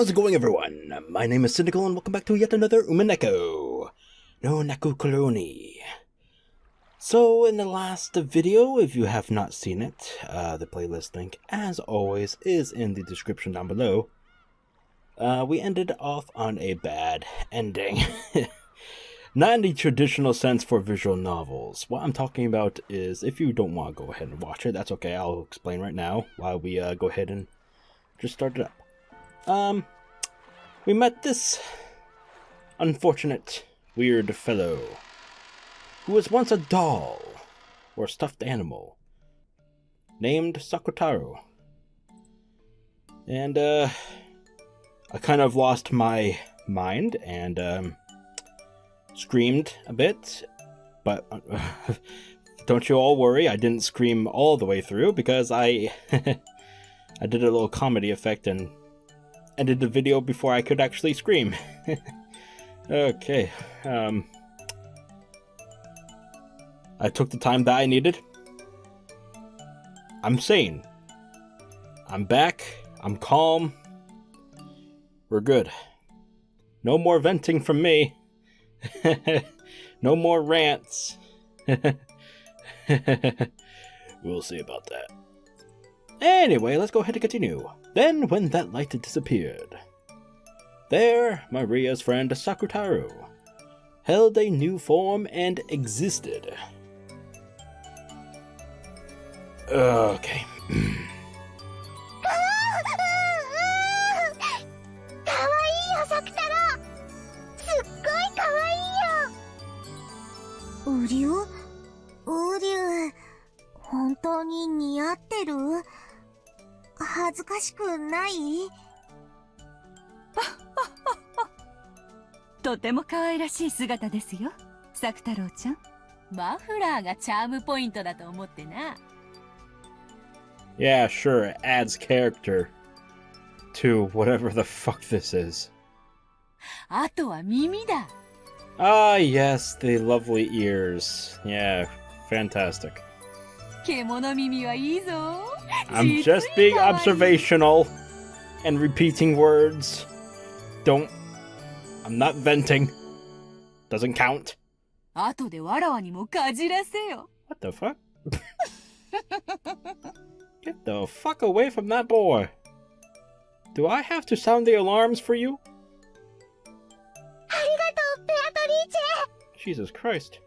how's it going, everyone? My name is Sinikle, and welcome back to yet another Umineko no Naku Koro. So, in the last video, if you have not seen it, the playlist link, as always, is in the description down below. We ended off on a bad ending. Not in the traditional sense for visual novels. What I'm talking about is, if you don't want to go ahead and watch it, that's okay. I'll explain right now while we go ahead and just start it up. We met this unfortunate, weird fellow who was once a doll or stuffed animal named Sakutaro. And I kind of lost my mind and screamed a bit, but don't you all worry, I didn't scream all the way through because I I did a little comedy effect and ended the video before I could actually scream. Okay, I took the time that I needed. I'm sane. I'm back. I'm calm. We're good. No more venting from me. No more rants. We'll see about that. Anyway, let's go ahead and continue. Then, when that light disappeared, there, Maria's friend Sakutaro held a new form and existed. Okay. Yeah, sure, it adds character to whatever the fuck this is. Ah, yes, the lovely ears. Yeah, fantastic. I'm just being observational and repeating words. I'm not venting. Doesn't count. What the fuck? Get the fuck away from that boy. Do I have to sound the alarms for you? Jesus Christ.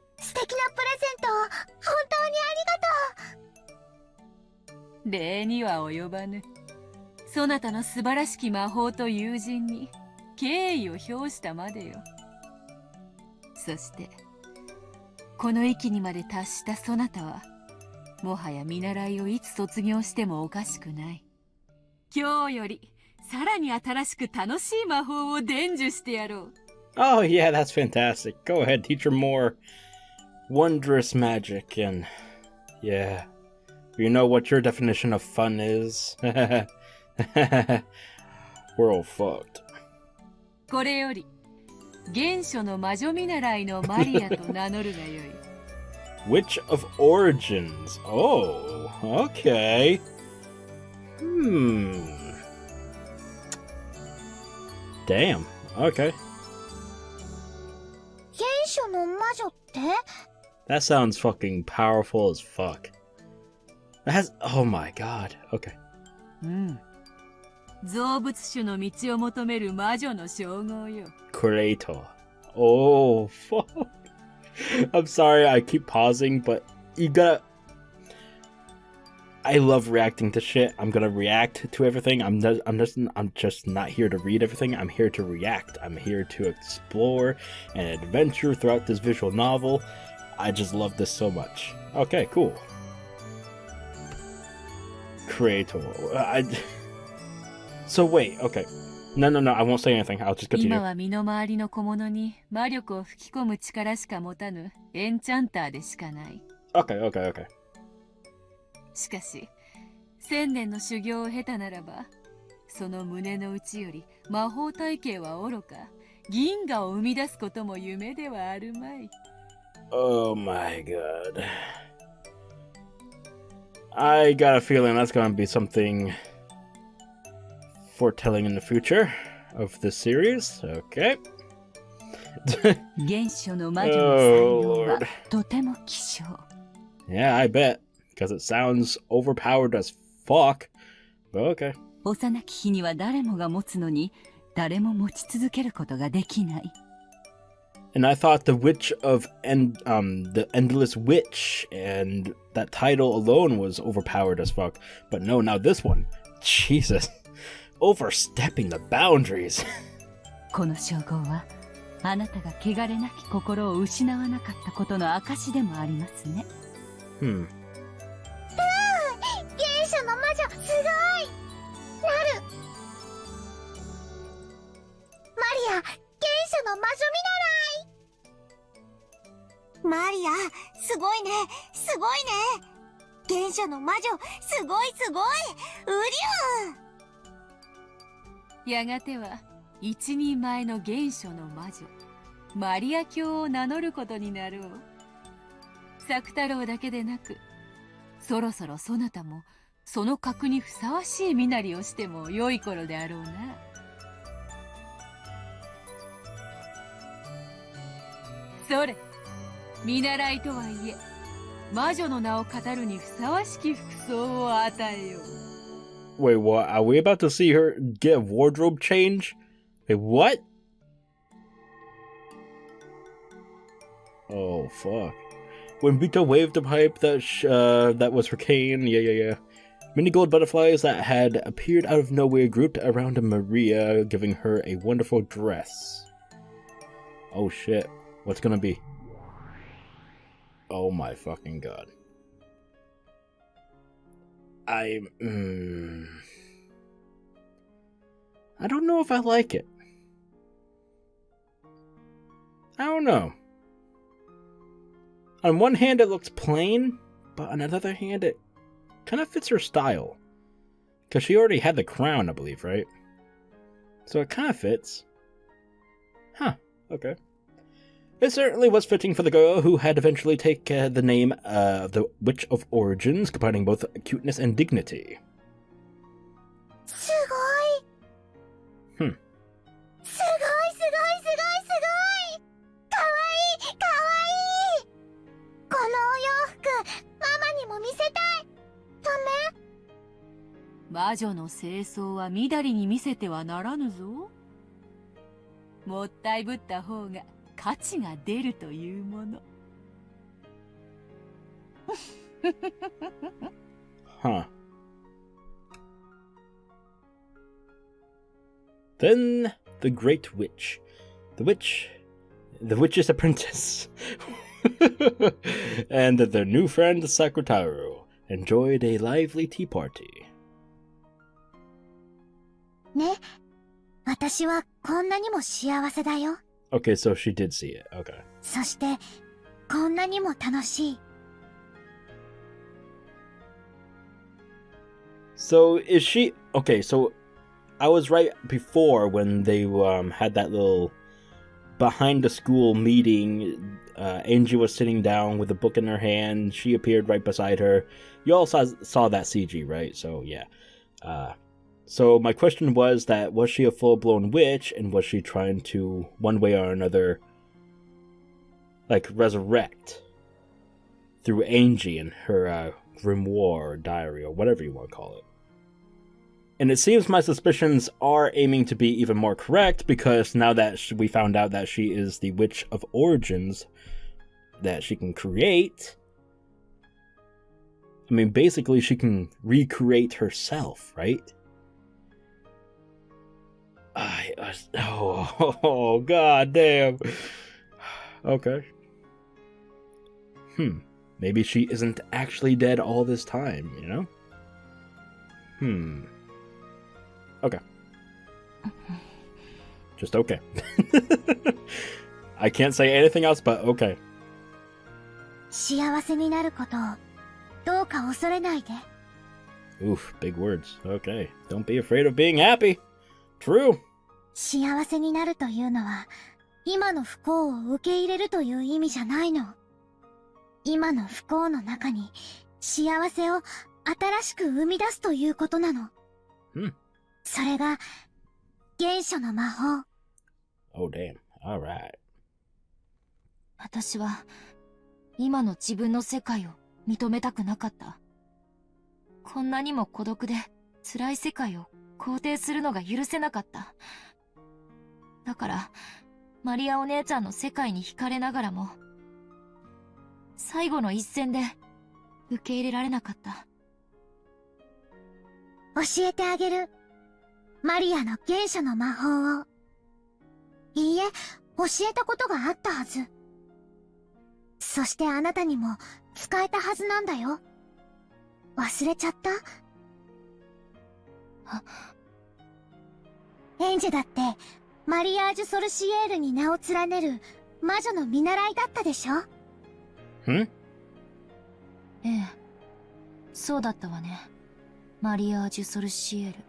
Oh yeah, that's fantastic. Go ahead, teach her more wondrous magic and yeah. You know what your definition of fun is? We're all fucked. Witch of Origins. Oh, okay. Damn, okay. That sounds fucking powerful as fuck. That has... oh my god, okay. Creator. Oh, fuck. I'm sorry I keep pausing, but you gotta... I love reacting to shit. I'm gonna react to everything. I'm just not here to read everything. I'm here to react. I'm here to explore and adventure throughout this visual novel. I just love this so much. Okay, cool. Creator. So wait, okay. No, I won't say anything. I'll just continue. Okay. しかし、1000年の修行を経たならば、その胸の内より魔法体系はおろか、銀河を生み出すことも夢ではあるまい。Oh my god. I got a feeling that's gonna be something foretelling in the future. of the series. Okay. 原初の魔女の才能はとても希少。Yeah, I bet. Because it sounds overpowered as fuck. But okay. 幼き日には誰もが持つのに、誰も持ち続けることができない。And I thought the Witch of the Endless Witch and that title alone was overpowered as fuck. But no, now this one. Jesus. Overstepping the boundaries. この称号は、あなたが汚れなき心を失わなかったことの証でもありますね。Hmm. 原初の魔女すごいなる。マリア、原初の魔女見習い。マリア、すごいね、すごいね。原初の魔女、すごいすごい。うりゅう。やがては一人前の原初の魔女マリア卿を名乗ることになろう。作太郎だけでなく、そろそろそなたもその格にふさわしい身なりをしても良い頃であろうな。それ、見習いとはいえ魔女の名を語るにふさわしき服装を与えよう。Wait, what? Are we about to see her get a wardrobe change? Wait, what? Oh, fuck. When Bito waved the pipe that was her cane, yeah. Many gold butterflies that had appeared out of nowhere grouped around Maria, giving her a wonderful dress. Oh shit. What's gonna be? Oh my fucking god. I don't know if I like it. I don't know. On one hand, it looks plain, but on another hand, it kind of fits her style. Because she already had the crown, I believe, right? So it kind of fits. Huh, okay. It certainly was fitting for the girl who had eventually taken the name of the Witch of Origins, combining both cuteness and dignity. すごい。Hmm. すごいすごいすごいすごい。かわいいかわいい。このお洋服、ママにも見せたい。ダメ？魔女の清掃はみだりに見せてはならぬぞ。もったいぶった方が価値が出るというもの。Huh. Then the Great Witch. The Witch's Apprentice. And their new friend Sakutaro enjoyed a lively tea party. ね、私はこんなにも幸せだよ。Okay, so she did see it. Okay. そして、こんなにも楽しい。So is she... Okay, so I was right before when they had that little behind the school meeting. Angie was sitting down with a book in her hand. She appeared right beside her. You all saw that CG, right? So yeah. So my question was she a full-blown witch, and was she trying to, one way or another, like, resurrect through Angie and her grimoire or diary, or whatever you want to call it? And it seems my suspicions are aiming to be even more correct, because now that we found out that she is the Witch of Origins that she can create, I mean, basically she can recreate herself, right? Oh, god damn. Okay. Maybe she isn't actually dead all this time, you know? Okay. Just okay. I can't say anything else but okay. 幸せになることをどうか恐れないで。 Oof, big words. Okay. Don't be afraid of being happy. True. 幸せになるというのは、今の不幸を受け入れるという意味じゃないの。今の不幸の中に幸せを新しく生み出すということなの。それが原初の魔法。 Oh, damn. Alright. 私は今の自分の世界を認めたくなかった。こんなにも孤独で辛い世界を肯定するのが許せなかった。だからマリアお姉ちゃんの世界に惹かれながらも最後の一戦で受け入れられなかった。教えてあげる。マリアの原初の魔法を。いいえ、教えたことがあったはず。そしてあなたにも使えたはずなんだよ。忘れちゃった？エンジェだってマリアージュ・ソルシエールに名を連ねる魔女の見習いだったでしょ？ええ、そうだったわね。マリアージュ・ソルシエール。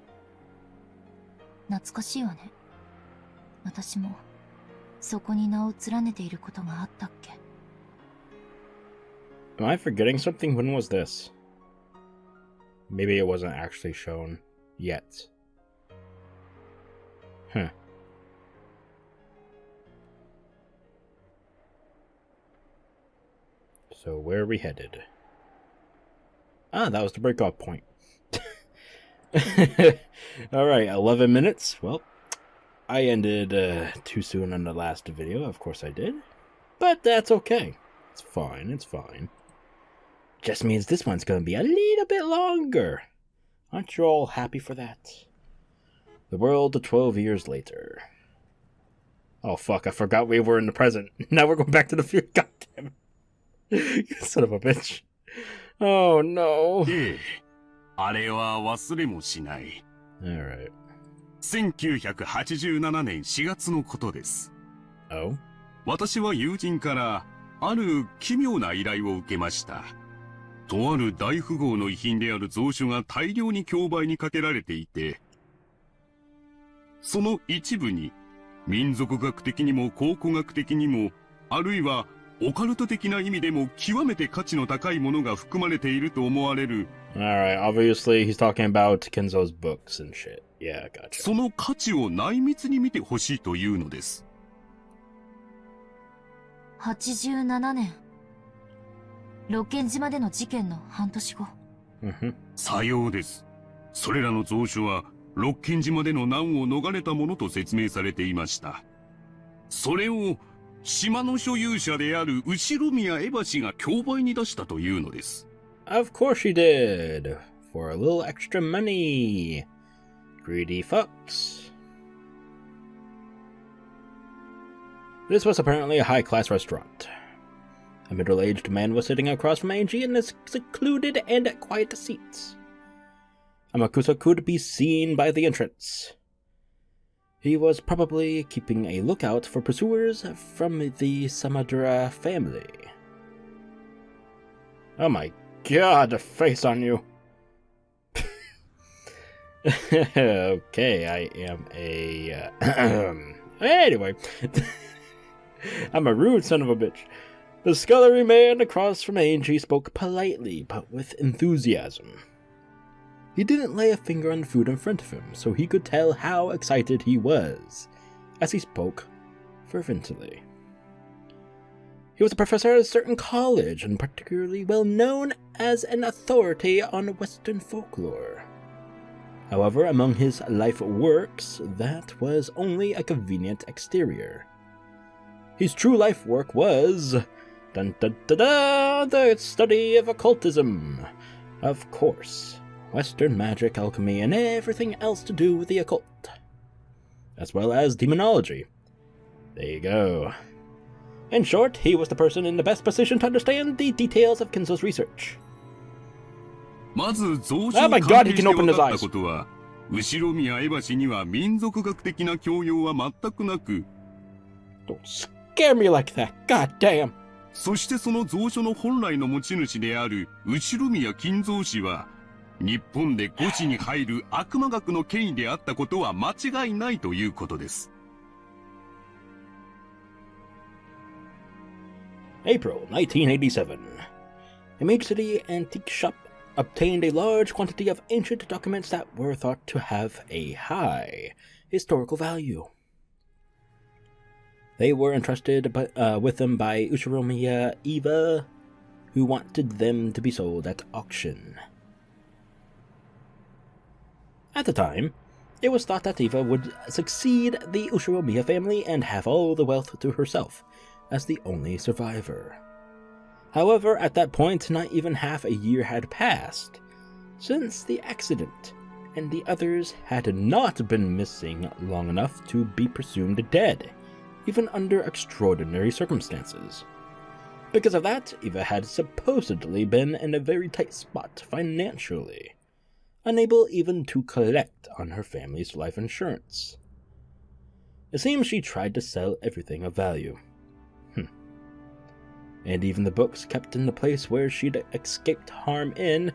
懐かしいわね。私もそこに名を連ねていることがあったっけ？ Am I forgetting something? When was this? Maybe it wasn't actually shown yet. Huh. So where are we headed? Ah, that was the breakoff point. Alright, 11 minutes. Well, I ended too soon on the last video. Of course I did. But that's okay. It's fine, it's fine. Just means this one's gonna be a little bit longer. Aren't you all happy for that? The world 12 years later. Oh fuck, I forgot we were in the present. Now we're going back to the future. God damn it. You son of a bitch. Oh no. あれは忘れもしない。 Alright. 1987年4月のことです。 Oh? 私は友人からある奇妙な依頼を受けました。とある大富豪の遺品である蔵書が大量に競売にかけられていて、その一部に民族学的にも考古学的にも、あるいはオカルト的な意味でも極めて価値の高いものが含まれていると思われる。 Alright, obviously he's talking about Kinzo's books and shit. Yeah, gotcha. その価値を内密に見てほしいというのです。87年。ロッケン島での事件の半年後。さようです。それらの蔵書は、ロッケン島での難を逃れたものと説明されていました。それを、島の所有者である後宮エバ氏が競売に出したというのです。Of course she did. For a little extra money. Greedy fucks. This was apparently a high-class restaurant. A middle-aged man was sitting across from Ange in a secluded and quiet seat. Amakusa could be seen by the entrance. He was probably keeping a lookout for pursuers from the Samadura family. Oh my god, the face on you. Okay, I am a... anyway. I'm a rude son of a bitch. The scullery man across from Ange spoke politely, but with enthusiasm. He didn't lay a finger on the food in front of him, so he could tell how excited he was, as he spoke fervently. He was a professor at a certain college, and particularly well known as an authority on Western folklore. However, among his life works, that was only a convenient exterior. His true life work was... Dun, dun, dun, dun, the study of occultism. Of course, Western magic, alchemy, and everything else to do with the occult. As well as demonology. There you go. In short, he was the person in the best position to understand the details of Kinzo's research. まず蔵書を鑑定して分かったことは、後宮エバ氏には民族学的な教養は全くなく、 Don't scare me like that, god damn! そしてその蔵書の本来の持ち主である後宮金蔵氏は、日本で5地に入る悪魔学の権威であったことは間違いないということです。April 1987. A major city antique shop obtained a large quantity of ancient documents that were thought to have a high historical value. They were entrusted with them by Ushiromiya Eva, who wanted them to be sold at auction. At the time, it was thought that Eva would succeed the Ushiromiya family and have all the wealth to herself, as the only survivor. However, at that point, not even half a year had passed since the accident, and the others had not been missing long enough to be presumed dead, even under extraordinary circumstances. Because of that, Eva had supposedly been in a very tight spot financially, unable even to collect on her family's life insurance. It seems she tried to sell everything of value. And even the books kept in the place where she'd escaped harm in.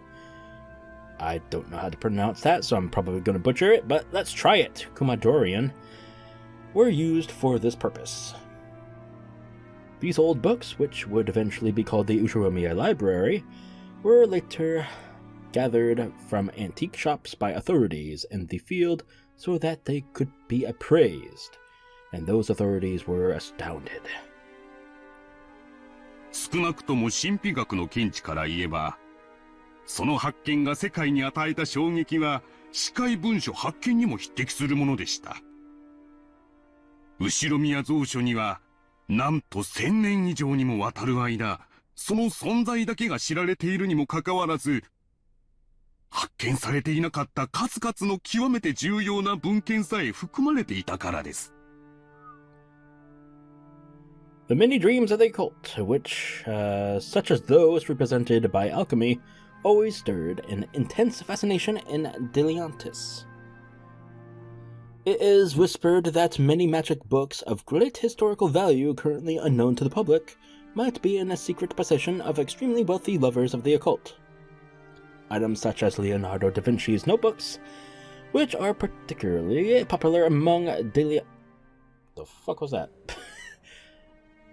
I don't know how to pronounce that, so I'm probably going to butcher it, but let's try it. Kumadorian were used for this purpose. These old books, which would eventually be called the Ushiromiya Library, were later gathered from antique shops by authorities in the field so that they could be appraised, and those authorities were astounded. 少なくとも神秘学の見地から言えば、その発見が世界に与えた衝撃は、司会文書発見にも匹敵するものでした。後宮蔵書には、なんと1000年以上にもわたる間、その存在だけが知られているにもかかわらず、発見されていなかった数々の極めて重要な文献さえ含まれていたからです。The many dreams of the occult, which, such as those represented by alchemy, always stirred an intense fascination in Deliantis. It is whispered that many magic books of great historical value currently unknown to the public might be in a secret possession of extremely wealthy lovers of the occult. Items such as Leonardo da Vinci's notebooks, which are particularly popular among The fuck was that?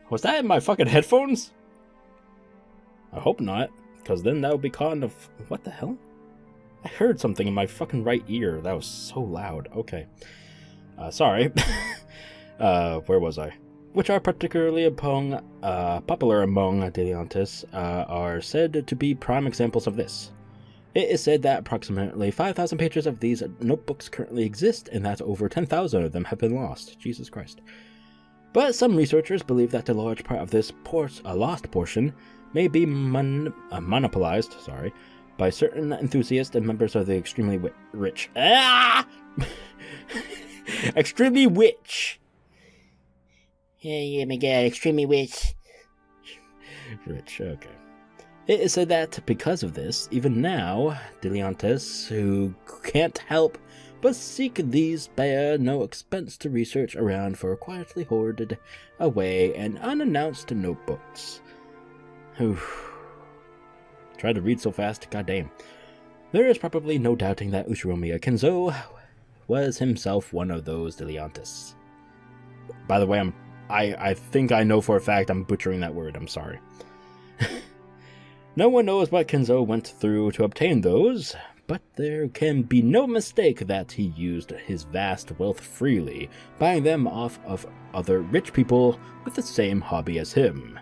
Was that in my fucking headphones? I hope not, because then that would be kind of... What the hell? I heard something in my fucking right ear. That was so loud. Okay. Sorry. Where was I? Which are particularly popular among Deliantis, are said to be prime examples of this. It is said that approximately 5,000 pages of these notebooks currently exist, and that over 10,000 of them have been lost. Jesus Christ. But some researchers believe that a large part of this lost portion may be monopolized by certain enthusiasts and members of the extremely rich. Extremely rich. Yeah, my god, extremely rich. Rich, okay. It is said that because of this, even now, Deliantis, who can't help but seek these, spare no expense to research around for quietly hoarded away and unannounced notebooks. Try to read so fast, goddamn. There is probably no doubting that Ushiromiya Kinzo was himself one of those Deliantis. By the way, I think I know for a fact I'm butchering that word, I'm sorry. No one knows what Kinzo went through to obtain those, but there can be no mistake that he used his vast wealth freely, buying them off of other rich people with the same hobby as him.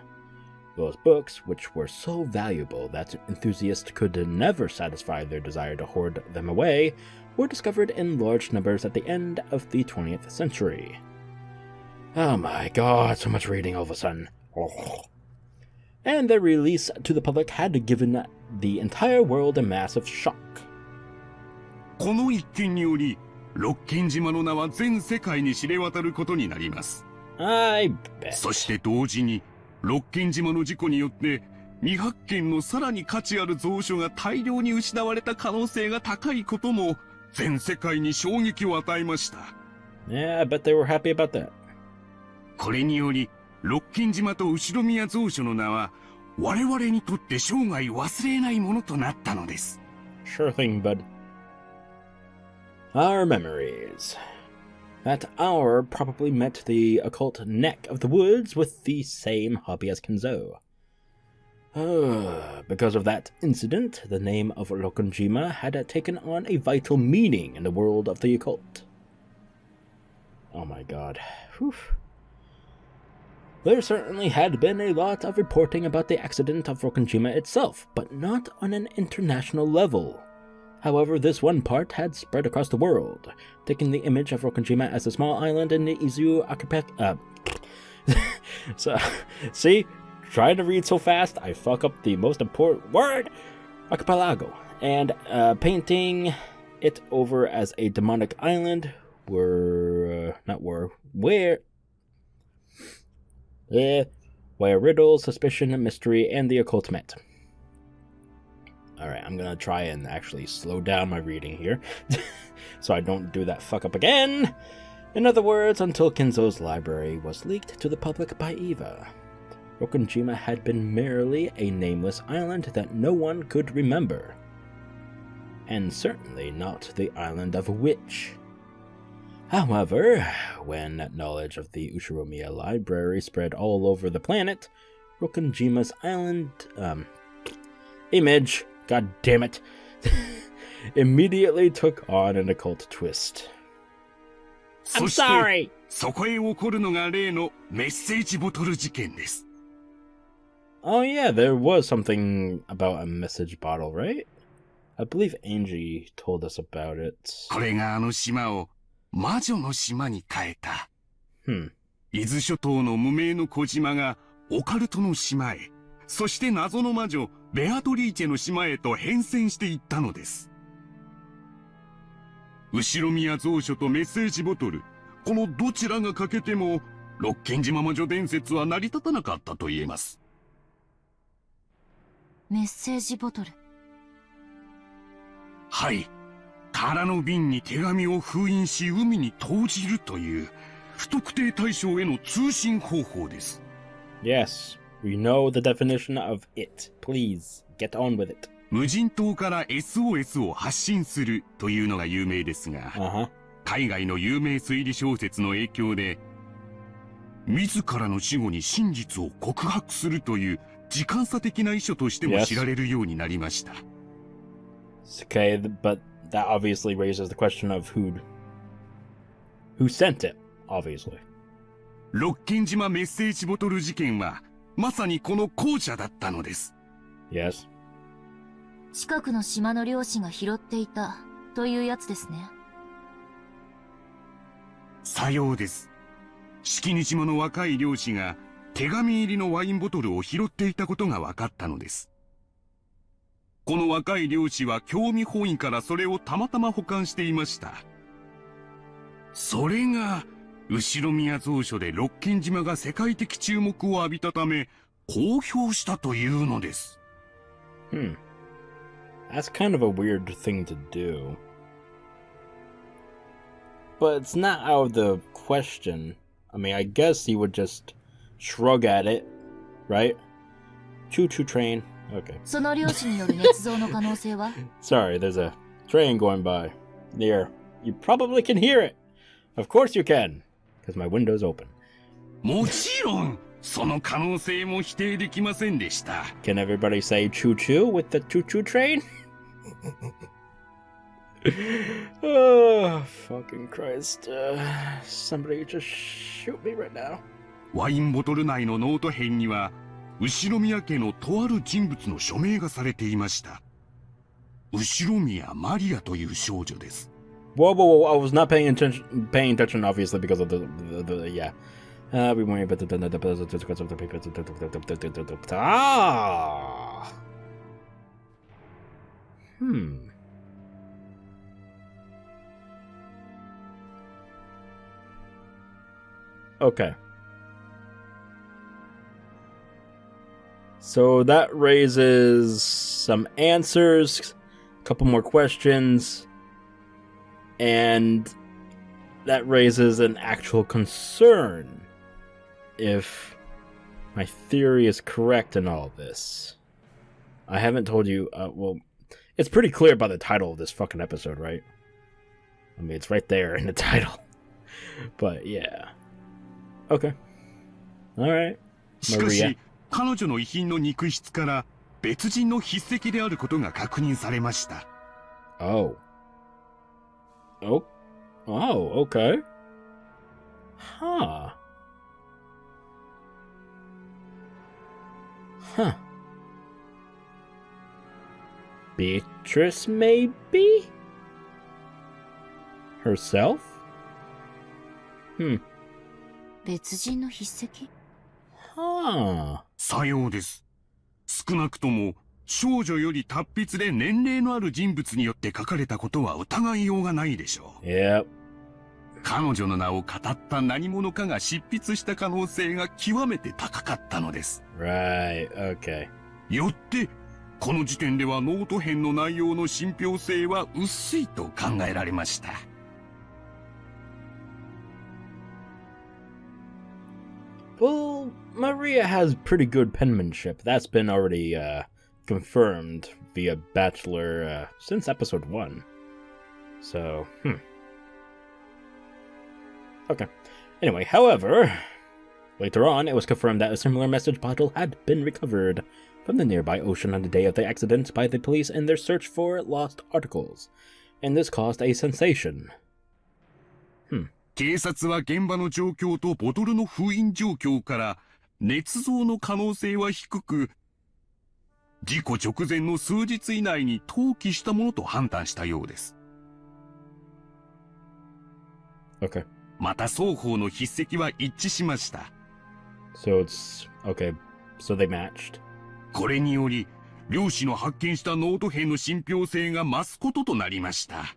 Those books, which were so valuable that enthusiasts could never satisfy their desire to hoard them away, were discovered in large numbers at the end of the 20th century. Oh my god, so much reading all of a sudden. Oh. And their release to the public had given the entire world a massive shock. この一件により、六軒島の名は全世界に知れ渡ることになります。I bet. そして同時に、六軒島の事故によって、未発見のさらに価値ある蔵書が大量に失われた可能性が高いことも、全世界に衝撃を与えました。Yeah, I bet they were happy about that. これにより、六軒島と後宮蔵書の名は、我々にとって生涯忘れないものとなったのです。Sure thing, bud. Our memories. That hour probably met the occult neck of the woods with the same hobby as Kinzo. Because of that incident, the name of Rokkenjima had taken on a vital meaning in the world of the occult. Oh my god. Whew. There certainly had been a lot of reporting about the accident of Rokkenjima itself, but not on an international level. However, this one part had spread across the world, taking the image of Rokkenjima as a small island in the Izu archipelago. So, see? Trying to read so fast, I fuck up the most important word! Archipelago. And painting it over as a demonic island where riddle, suspicion, mystery, and the occult met. Alright, I'm gonna try and actually slow down my reading here, so I don't do that fuck up again! In other words, until Kinzo's library was leaked to the public by Eva, Rokkenjima had been merely a nameless island that no one could remember. And certainly not the island of a witch. However, when knowledge of the Ushiromiya library spread all over the planet, Rokkenjima's island, image, god damn it, immediately took on an occult twist. I'm sorry! そこへ起こるのが例のメッセージボトル事件です。Oh yeah, there was something about a message bottle, right? I believe Ange told us about it. これがあの島を魔女の島に変えた。伊豆諸島の無名の小島がオカルトの島へ、そして謎の魔女ベアトリーチェの島へと変遷していったのです。後ろ宮蔵書とメッセージボトル、このどちらが欠けても六軒島魔女伝説は成り立たなかったと言えます。メッセージボトル。はい。空の瓶に手紙を封印し海に投じるという不特定対象への通信方法です。Yes, we know the definition of it. Please, get on with it. 無人島から SOS を発信するというのが有名ですが、海外の有名推理小説の影響で、自らの死後に真実を告白するという時間差的な遺書としても知られるようになりました。Okay, but that obviously raises the question of who sent it, obviously. 六軒島メッセージボトル事件は、まさにこの後者だったのです。Yes. 近くの島の漁師が拾っていたというやつですね。さようです。式根島の若い漁師が手紙入りのワインボトルを拾っていたことが分かったのです。この若い漁師は興味本位からそれをたまたま保管していました。それが後宮蔵書で六軒島が世界的注目を浴びたため公表したというのです。That's kind of a weird thing to do. But it's not out of the question. I mean, I guess he would just shrug at it, right? Choo-choo train. Okay. その漁師による捏造の可能性は Sorry, there's a train going by. There. You probably can hear it. Of course you can, because my window's open. もちろん、その可能性も否定できませんでした。Can everybody say choo-choo with the choo-choo train? Oh, fucking Christ. Somebody just shoot me right now. ワインボトル内のノート片には、後宮家のとある人物の署名がされていました。後宮マリアという少女です。Whoa, whoa, whoa, I was not paying attention, obviously, because of the yeah. We weren't able to... Ah! Okay. So that raises some answers, a couple more questions, and that raises an actual concern if my theory is correct in all this. I haven't told you, well, it's pretty clear by the title of this fucking episode, right? I mean, it's right there in the title. But yeah. Okay. Alright. しかし、彼女の遺品の肉質から別人の筆跡であることが確認されました。Oh. Oh. Oh, okay. Huh. Huh. Beatrice, maybe? Herself? 別人の筆跡？ Huh. さようです。少なくとも少女より達筆で年齢のある人物によって書かれたことは疑いようがないでしょう。Yep. 彼女の名を語った何者かが執筆した可能性が極めて高かったのです。Right. Okay. よって、この時点ではノート編の内容の信憑性は薄いと考えられました。Well, Maria has pretty good penmanship. That's been already confirmed via Bachelor since episode 1. So, Okay. Anyway, however, later on, it was confirmed that a similar message bottle had been recovered from the nearby ocean on the day of the accident by the police in their search for lost articles, and this caused a sensation. 警察は現場の状況とボトルの封印状況から捏造の可能性は低く、事故直前の数日以内に投棄したものと判断したようです。Okay. また双方の筆跡は一致しました。So it's okay. So they matched. これにより、漁師の発見したノート兵の信憑性が増すこととなりました。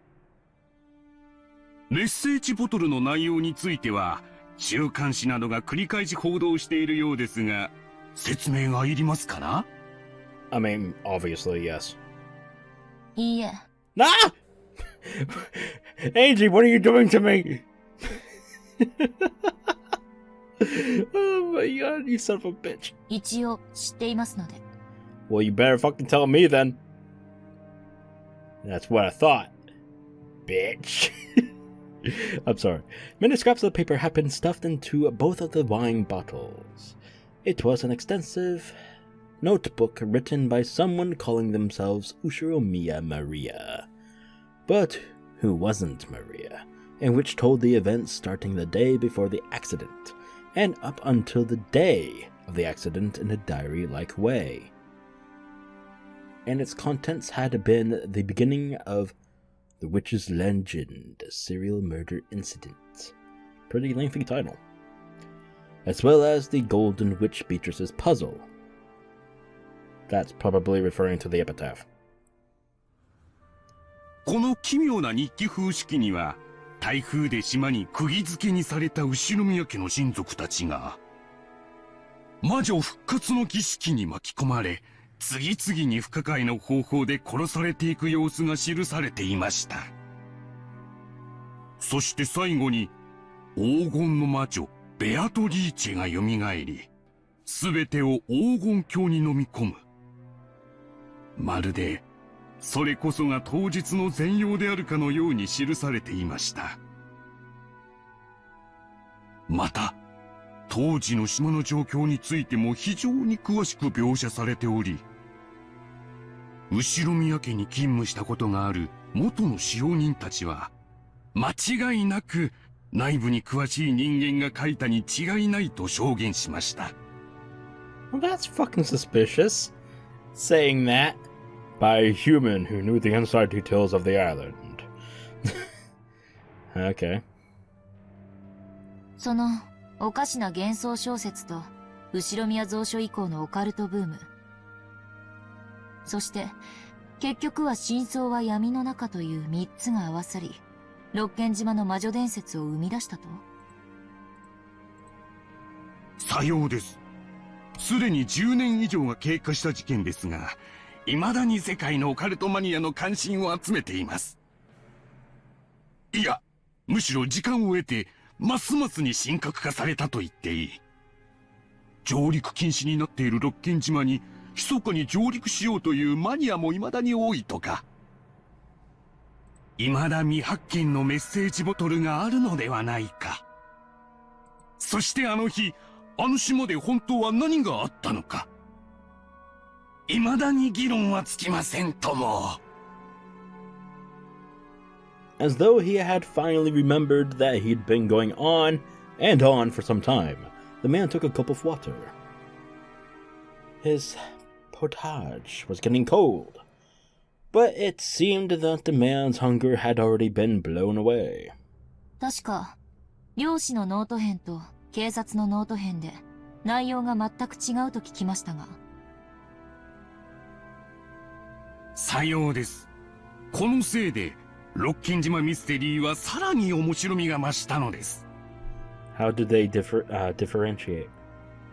メッセージボトルの内容については、週刊誌などが繰り返し報道しているようですが、説明がいりますかな？ I mean, obviously, yes. いいえ。Ah! Angie, what are you doing to me? Oh my god, you son of a bitch. 一応知っていますので。Well, you better fucking tell me then. That's what I thought. Bitch. I'm sorry. Many scraps of paper had been stuffed into both of the wine bottles. It was an extensive notebook written by someone calling themselves Ushiromiya Maria. But who wasn't Maria, and which told the events starting the day before the accident, and up until the day of the accident in a diary-like way. And its contents had been the beginning of The Witch's Legend, a serial murder incident. Pretty lengthy title. As well as the Golden Witch Beatrice's puzzle. That's probably referring to the epitaph. この奇妙な日記風式には、台風で島に釘付けにされた後宮家の親族たちが、魔女復活の儀式に巻き込まれ、次々に不可解な方法で殺されていく様子が記されていました。そして最後に、黄金の魔女、ベアトリーチェが蘇り、すべてを黄金鏡に飲み込む。まるで、それこそが当日の全容であるかのように記されていました。また、当時の島の状況についても非常に詳しく描写されており、後宮家に勤務したことがある元の使用人たちは、間違いなく内部に詳しい人間が書いたに違いないと証言しました。Well, that's fucking suspicious. Saying that by a human who knew the inside details of the island. Okay. そのおかしな幻想小説と後宮蔵書以降のオカルトブーム。そして結局は真相は闇の中という3つが合わさり、六軒島の魔女伝説を生み出したと。さようです。すでに10年以上が経過した事件ですが、未だに世界のオカルトマニアの関心を集めています。いや、むしろ時間を得て、ますますに神格化されたと言っていい。上陸禁止になっている六軒島に、密かに上陸しようというマニアも未だに多いとか。未だ未発見のメッセージボトルがあるのではないか。そしてあの日、あの島で本当は何があったのか。未だに議論はつきませんとも。As though he had finally remembered that he'd been going on and on for some time. The man took a cup of water. His potage was getting cold, but it seemed that the man's hunger had already been blown away. 確か、漁師のノート編と警察のノート編で内容が全く違うと聞きましたが。さようです。このせいで、ロッケン島ミステリーはさらに面白みが増したのです。How did they differentiate?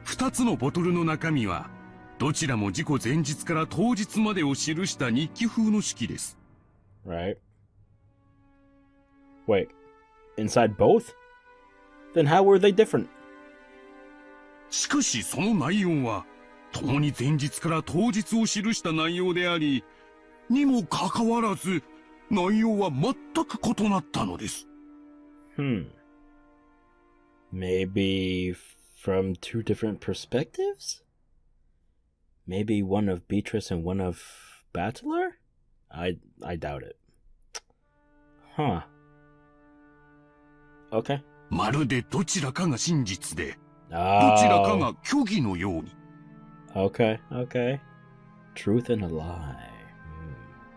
二つのボトルの中身は、どちらも事故前日から当日までを記した日記風の式です。Right. Wait, inside both? Then how were they different? しかしその内容は、共に前日から当日を記した内容であり、にもかかわらず、内容は全く異なったのです。Maybe from two different perspectives? Maybe one of Beatrice and one of Battler? I doubt it. Huh. Okay. まるでどちらかが真実で、ど Oh. ちらかが虚偽のように。Okay. Truth and a lie.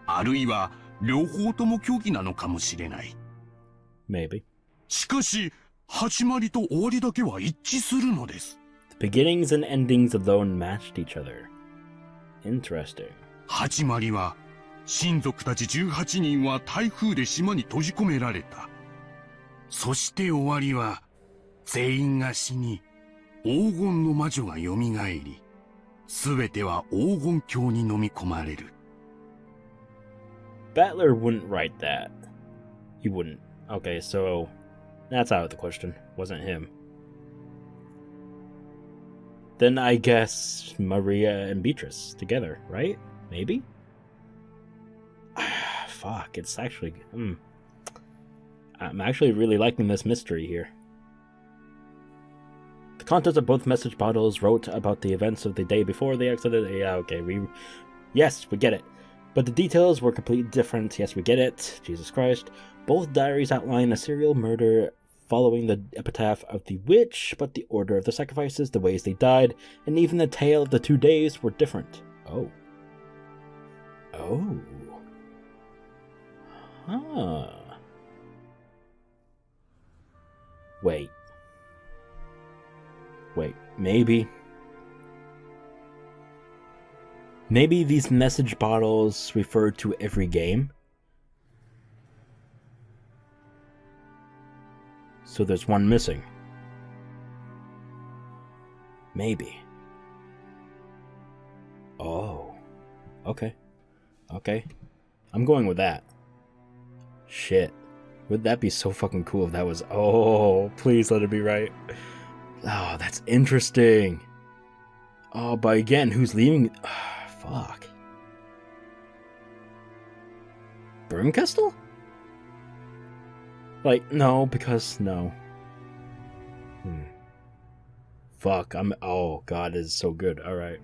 あるいは、両方とも虚偽なのかもしれない。Maybe. しかし、始まりと終わりだけは一致するのです。The beginnings and endings alone matched each other. Interesting. 始まりは、親族たち18人は台風で島に閉じ込められた。そして終わりは、全員が死に、黄金の魔女が蘇り、すべては黄金鏡に飲み込まれる。Battler wouldn't write that. He wouldn't. Okay, so that's out of the question. Wasn't him. Then I guess Maria and Beatrice together, right? Maybe? Fuck, it's actually... I'm actually really liking this mystery here. The contents of both message bottles wrote about the events of the day before they exited... Yeah, okay, Yes, we get it. But the details were completely different. Yes, we get it. Jesus Christ. Both diaries outline a serial murder following the epitaph of the witch, but the order of the sacrifices, the ways they died, and even the tale of the 2 days were different. Oh. Huh. Wait, maybe these message bottles refer to every game? So there's one missing. Maybe. Oh. Okay. I'm going with that. Shit. Would that be so fucking cool if that was... Oh, please let it be right. Oh, that's interesting. Oh, but again, who's leaving... Fuck. Bernkastel? Like, no, because no. Fuck, oh god, it is so good. Alright.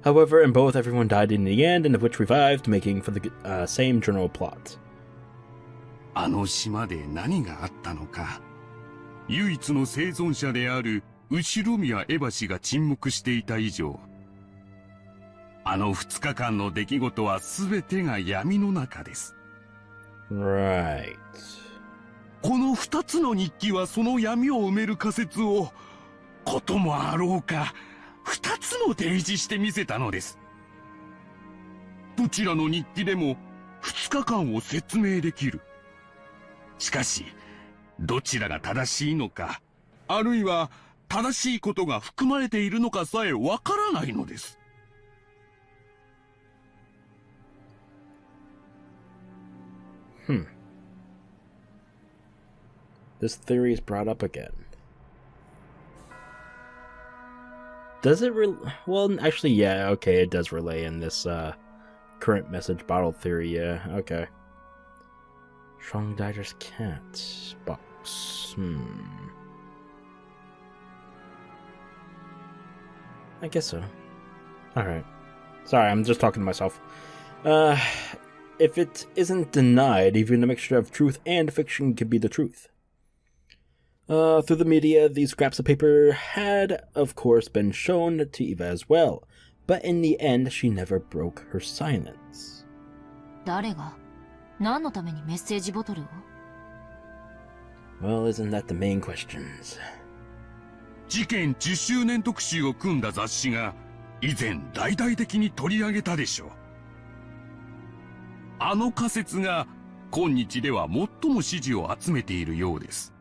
However, in both, everyone died in the end, and of which revived, making for the same general plot. あの島で何があったのか。唯一の生存者である後宮エバ氏が沈黙していた以上、あの2日間の出来事は全てが闇の中です。Right. この2つの日記はその闇を埋める仮説を、こともあろうか、2つも提示してみせたのです。どちらの日記でも2日間を説明できる。しかし、どちらが正しいのか、あるいは正しいことが含まれているのかさえわからないのです。This theory is brought up again. Does it well, actually, yeah, okay, it does relay in this, current message bottle theory, yeah, okay. Strong Digers Cat box. I guess so. Alright. Sorry, I'm just talking to myself. If it isn't denied, even a mixture of truth and fiction could be the truth. Through the media, these scraps of paper had, of course, been shown to Eva as well, but in the end, she never broke her silence. 誰が何のためにメッセージボトルを Well, isn't that the main questions? 事件10周年特集を組んだ雑誌が以前大々的に取り上げたでしょう。あの仮説が今日では最も支持を集めているようです。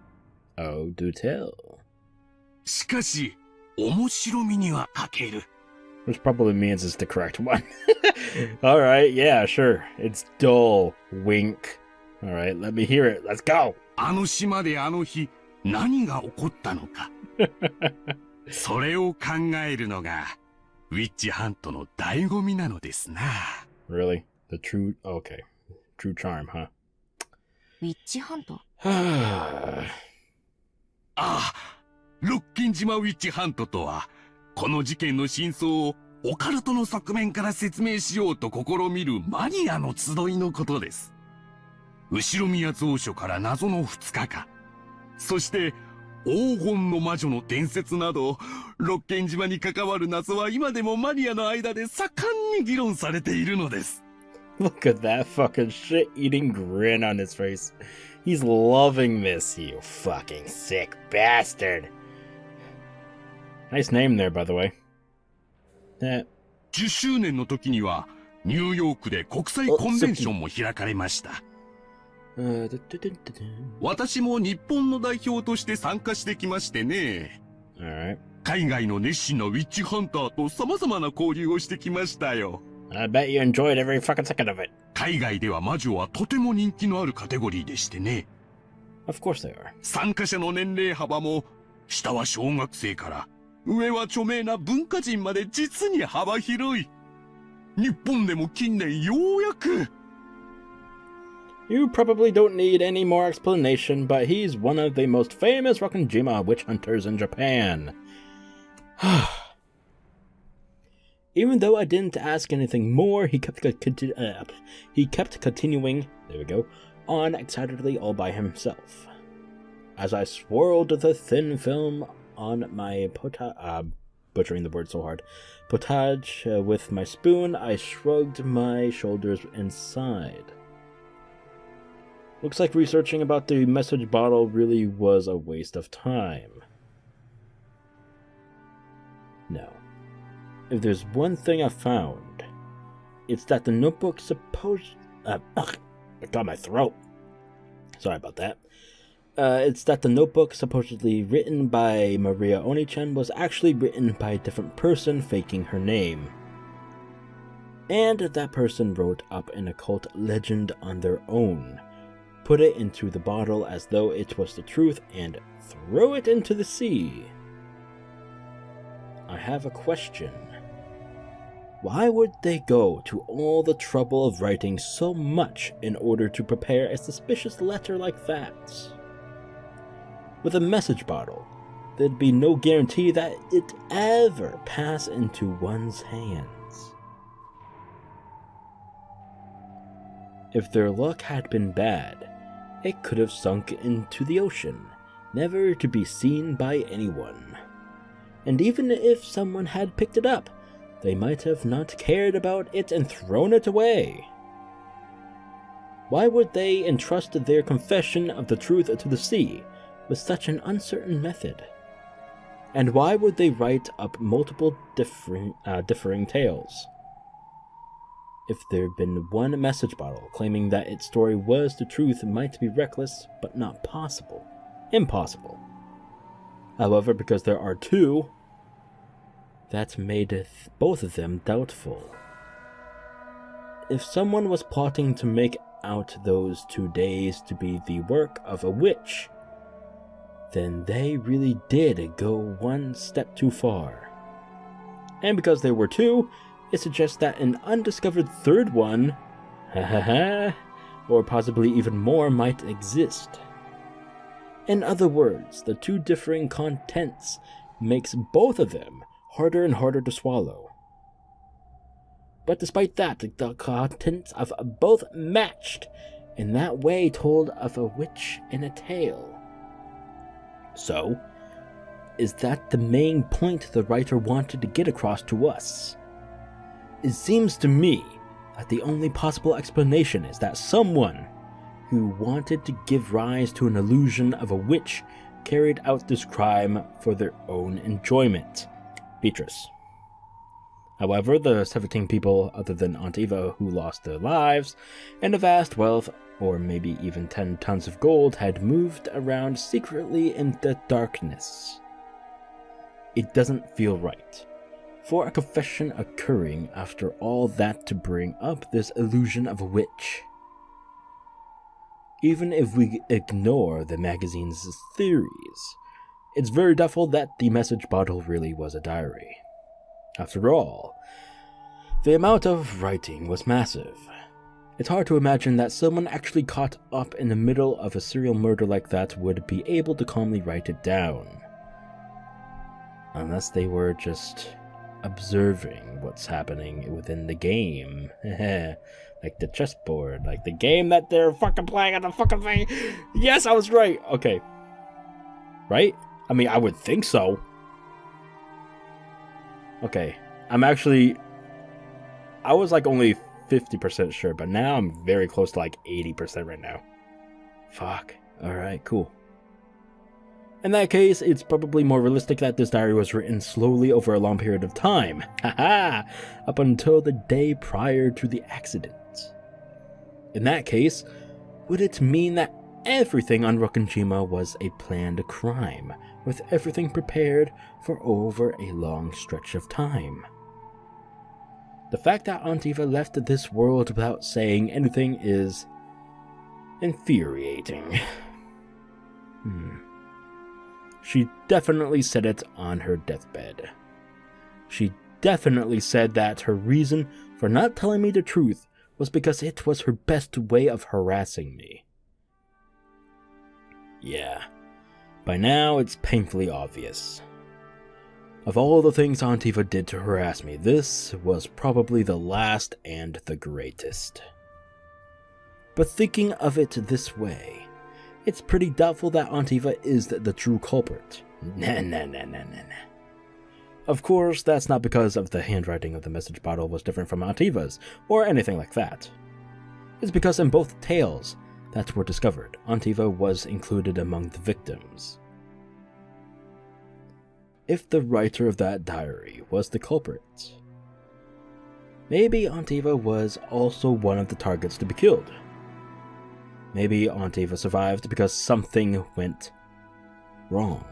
Oh, do tell. しかし、面白みには欠ける。Which probably means it's the correct one. Alright, yeah, sure. It's dull. Wink. Alright, let me hear it. Let's go! あの島であの日、何が起こったのか。それを考えるのが、ウィッチハントの醍醐味なのですな。Really? The true... Okay. True charm, huh? ウィッチハントああ、ロッケン島ウィッチハントとは、この事件の真相をオカルトの側面から説明しようと試みるマニアの集いのことです。後宮蔵書から謎の2日間、そして黄金の魔女の伝説など、ロッケン島に関わる謎は今でもマニアの間で盛んに議論されているのです。Look at that fucking shit-eating grin on his face. He's loving this, you fucking sick bastard. Nice name there, by the way. 10周年の時には、ニューヨークで国際コンベンションも開かれました。私も日本の代表として参加してきましてね。海外の熱心なウィッチハンターと様々な交流をしてきましたよ。I bet you enjoyed every fucking second of it. 海外では魔女はとても人気のあるカテゴリーでしてね。Of course they are. 参加者の年齢幅も、下は小学生から、上は著名な文化人まで実に幅広い。日本でも近年ようやく。You probably don't need any more explanation, but he's one of the most famous Rokkenjima witch hunters in Japan. Even though I didn't ask anything more, he kept continuing, there we go, on excitedly all by himself. As I swirled the thin film on my butchering the word so hard, potage with my spoon, I shrugged my shoulders inside. Looks like researching about the message bottle really was a waste of time. No. If there's one thing I found, it's that the notebook I got my throat. Sorry about that. It's that the notebook supposedly written by Maria Oni-chan was actually written by a different person faking her name. And that person wrote up an occult legend on their own, put it into the bottle as though it was the truth, and throw it into the sea. I have a question. Why would they go to all the trouble of writing so much in order to prepare a suspicious letter like that? With a message bottle, there'd be no guarantee that it ever pass into one's hands. If their luck had been bad, it could have sunk into the ocean, never to be seen by anyone. And even if someone had picked it up, they might have not cared about it and thrown it away. Why would they entrust their confession of the truth to the sea with such an uncertain method? And why would they write up multiple differing tales? If there'd been one message bottle claiming that its story was the truth, might be reckless, but not possible. Impossible. However, because there are two, that made both of them doubtful. If someone was plotting to make out those 2 days to be the work of a witch, then they really did go one step too far. And because there were two, it suggests that an undiscovered third one, or possibly even more, might exist. In other words, the two differing contents makes both of them harder and harder to swallow. But despite that, the contents of both matched, in that way told of a witch in a tale. So, is that the main point the writer wanted to get across to us? It seems to me that the only possible explanation is that someone who wanted to give rise to an illusion of a witch carried out this crime for their own enjoyment. Beatrice. However, the 17 people other than Aunt Eva who lost their lives, and a vast wealth, or maybe even 10 tons of gold, had moved around secretly in the darkness. It doesn't feel right for a confession occurring after all that to bring up this illusion of a witch. Even if we ignore the magazine's theories, it's very doubtful that the message bottle really was a diary. After all, the amount of writing was massive. It's hard to imagine that someone actually caught up in the middle of a serial murder like that would be able to calmly write it down. Unless they were just observing what's happening within the game. Like the chessboard, like the game that they're fucking playing on the fucking thing. Yes, I was right. Okay. Right? I mean, I would think so. Okay. I was like only 50% sure, but now I'm very close to like 80% right now. Fuck. Alright, cool. In that case, it's probably more realistic that this diary was written slowly over a long period of time. Haha! Up until the day prior to the accident. In that case, would it mean that everything on Rokkenjima was a planned crime, with everything prepared for over a long stretch of time? The fact that Aunt Eva left this world without saying anything is infuriating. She definitely said it on her deathbed. She definitely said that her reason for not telling me the truth was because it was her best way of harassing me. Yeah, by now it's painfully obvious. Of all the things Aunt Eva did to harass me, this was probably the last and the greatest. But thinking of it this way, it's pretty doubtful that Aunt Eva is the true culprit. Nah. Of course, that's not because of the handwriting of the message bottle was different from Aunt Eva's, or anything like that. It's because in both tales that were discovered, Aunt Eva was included among the victims. If the writer of that diary was the culprit, maybe Aunt Eva was also one of the targets to be killed. Maybe Aunt Eva survived because something went wrong.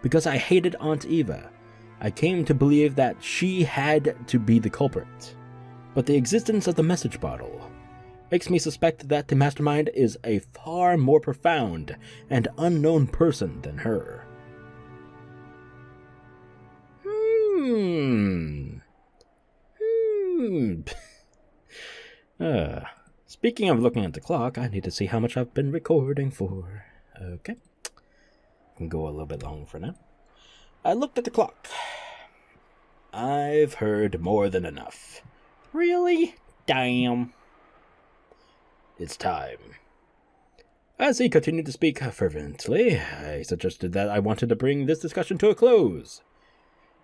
Because I hated Aunt Eva, I came to believe that she had to be the culprit. But the existence of the message bottle makes me suspect that the mastermind is a far more profound and unknown person than her. Speaking of looking at the clock, I need to see how much I've been recording for. Okay. Can go a little bit long for now. I looked at the clock. I've heard more than enough. Really? Damn. It's time. As he continued to speak fervently, I suggested that I wanted to bring this discussion to a close.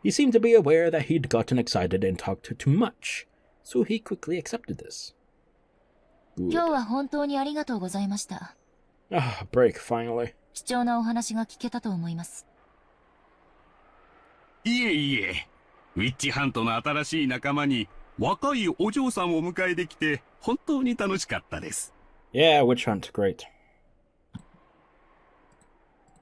He seemed to be aware that he'd gotten excited and talked too much, so he quickly accepted this. Good. 今日は本当にありがとうございました。Ah, break, finally. 貴重なお話が聞けたと思います。いえいえ、ウィッチハントの新しい仲間に若いお嬢さんを迎えできて本当に楽しかったです。Yeah, witch hunt, great.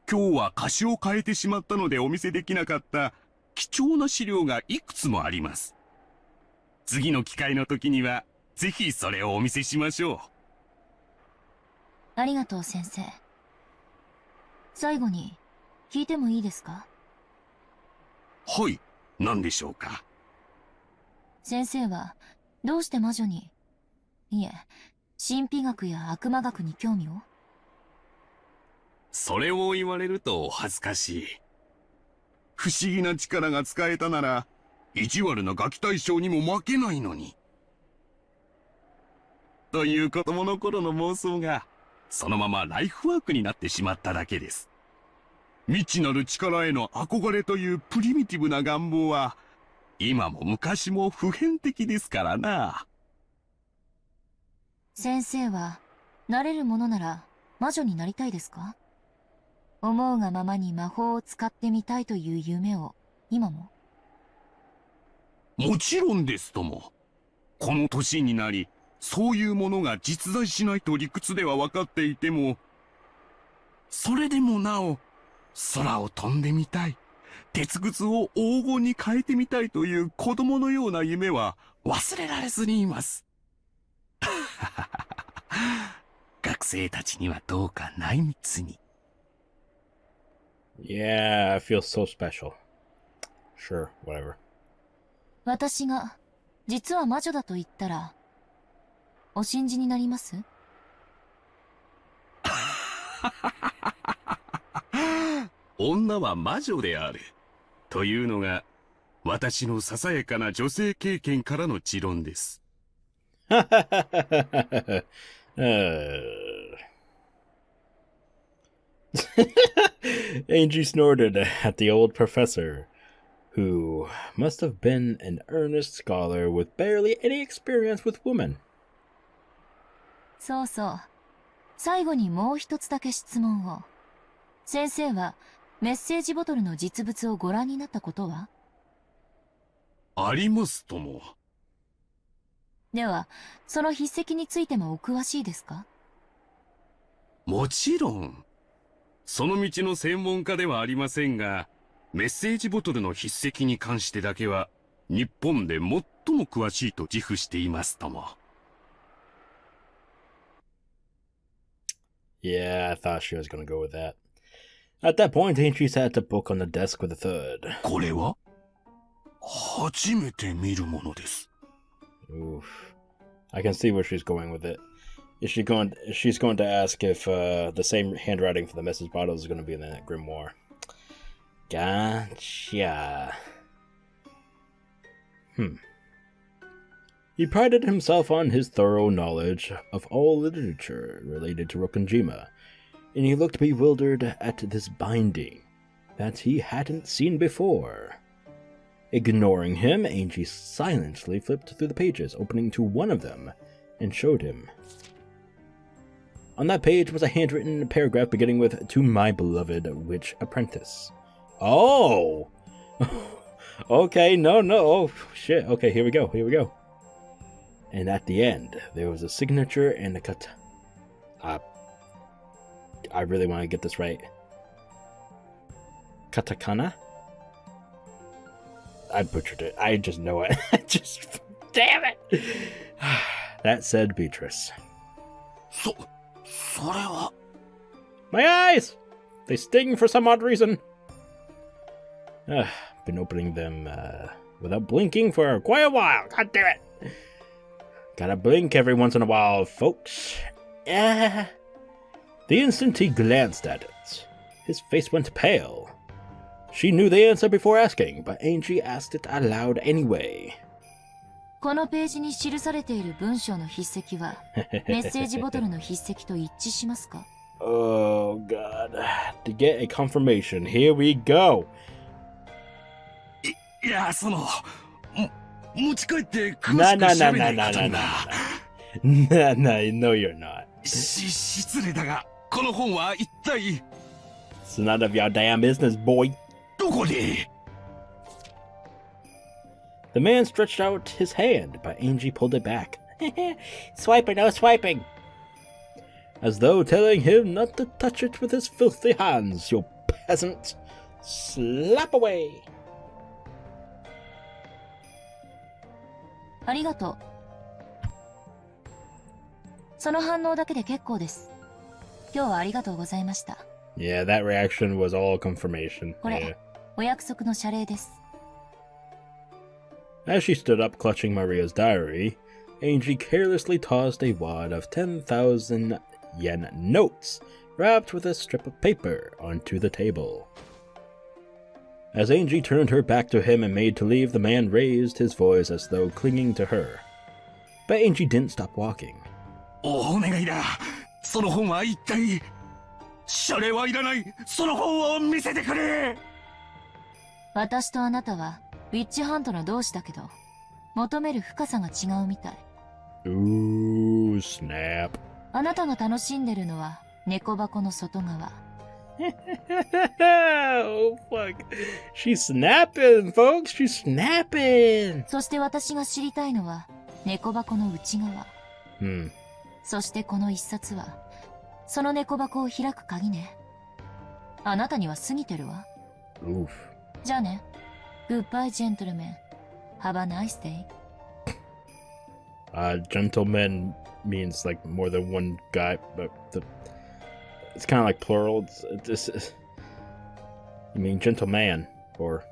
今日は歌詞を変えてしまったのでお見せできなかった貴重な資料がいくつもあります。次の機会の時にはぜひそれをお見せしましょう。ありがとう先生。最後に聞いてもいいですか？はい、何でしょうか。先生はどうして魔女に、いえ、神秘学や悪魔学に興味を？それを言われると恥ずかしい。不思議な力が使えたなら、意地悪なガキ大将にも負けないのに。という子供の頃の妄想が、そのままライフワークになってしまっただけです。未知なる力への憧れというプリミティブな願望は、今も昔も普遍的ですからな。先生は、なれるものなら魔女になりたいですか？思うがままに魔法を使ってみたいという夢を、今も？もちろんですとも。この年になり、そういうものが実在しないと理屈では分かっていても、それでもなお、空を飛んでみたい、鉄くずを黄金に変えてみたいという子供のような夢は忘れられずにいます。学生たちにはどうか内密に。Yeah, I feel so special. Sure, whatever. 私が、実は魔女だと言ったら、お信じになります？女は魔女である。というのが、私のささやかな女性経験からの持論です。Angie snorted at the old professor, who must have been an earnest scholar with barely any experience with women. そうそう。最後にもう一つだけ質問を。先生は、メッセージボトルの実物をご覧になったことは？ありますとも。では、その筆跡についてもお詳しいですか？もちろん。その道の専門家ではありませんが、メッセージボトルの筆跡に関してだけは、日本で最も詳しいと自負していますとも。Yeah, I thought she was going to go with that. At that point, Angie sat the book on the desk with a thud. これは初めて見るものです。 Oof. I can see where she's going with it. She's going to ask if the same handwriting for the message bottle is going to be in that grimoire. Gotcha. He prided himself on his thorough knowledge of all literature related to Rokkenjima, and he looked bewildered at this binding that he hadn't seen before. Ignoring him, Angie silently flipped through the pages, opening to one of them, and showed him. On that page was a handwritten paragraph beginning with, "To my beloved witch apprentice." Oh! Okay, no. Oh, shit. Okay, here we go. And at the end, there was a signature and a cut. I really want to get this right. Katakana? I butchered it. I just know it. Damn it! That said Beatrice. それは。 My eyes! They sting for some odd reason. Been opening them without blinking for quite a while. God damn it! Gotta blink every once in a while, folks. The instant he glanced at it, his face went pale. She knew the answer before asking, but Angie asked it aloud anyway. このページに記されている文章の筆跡は、メッセージボトルの筆跡と一致しますか？ Oh, God. To get a confirmation, here we go. いや、持ち帰って詳しく調べない方にな。No, you're not. 失礼だが、この本は一体。It's none of your damn business, boy. どこに？ The man stretched out his hand, but Angie pulled it back. Swiping, no swiping. As though telling him not to touch it with his filthy hands, you peasant. Slap away. ありがとう。その反応だけで結構です。今日はありがとうございました。Yeah, that reaction was all confirmation. これ、お約束の謝礼です。As she stood up clutching Maria's diary, Angie carelessly tossed a wad of 10,000 yen notes, wrapped with a strip of paper, onto the table. As Angie turned her back to him and made to leave, the man raised his voice as though clinging to her. But Angie didn't stop walking. お願いだ。その本は一体。謝礼はいらない。その本を見せてくれ。私とあなたはウィッチハントの同志だけど、求める深さが違うみたい。Ooh, snap. あなたが楽しんでるのは猫箱の外側。Oh, fuck. She's snapping, folks. She's snapping. そして私が知りたいのは猫箱の内側。そしてこの一冊は、その猫箱を開く鍵ね。あなたには過ぎてるわ。Oof. じゃあね。Goodbye, gentlemen. Have a nice day. Gentleman means like more than one guy, but it's kind of like plural. You mean gentleman, or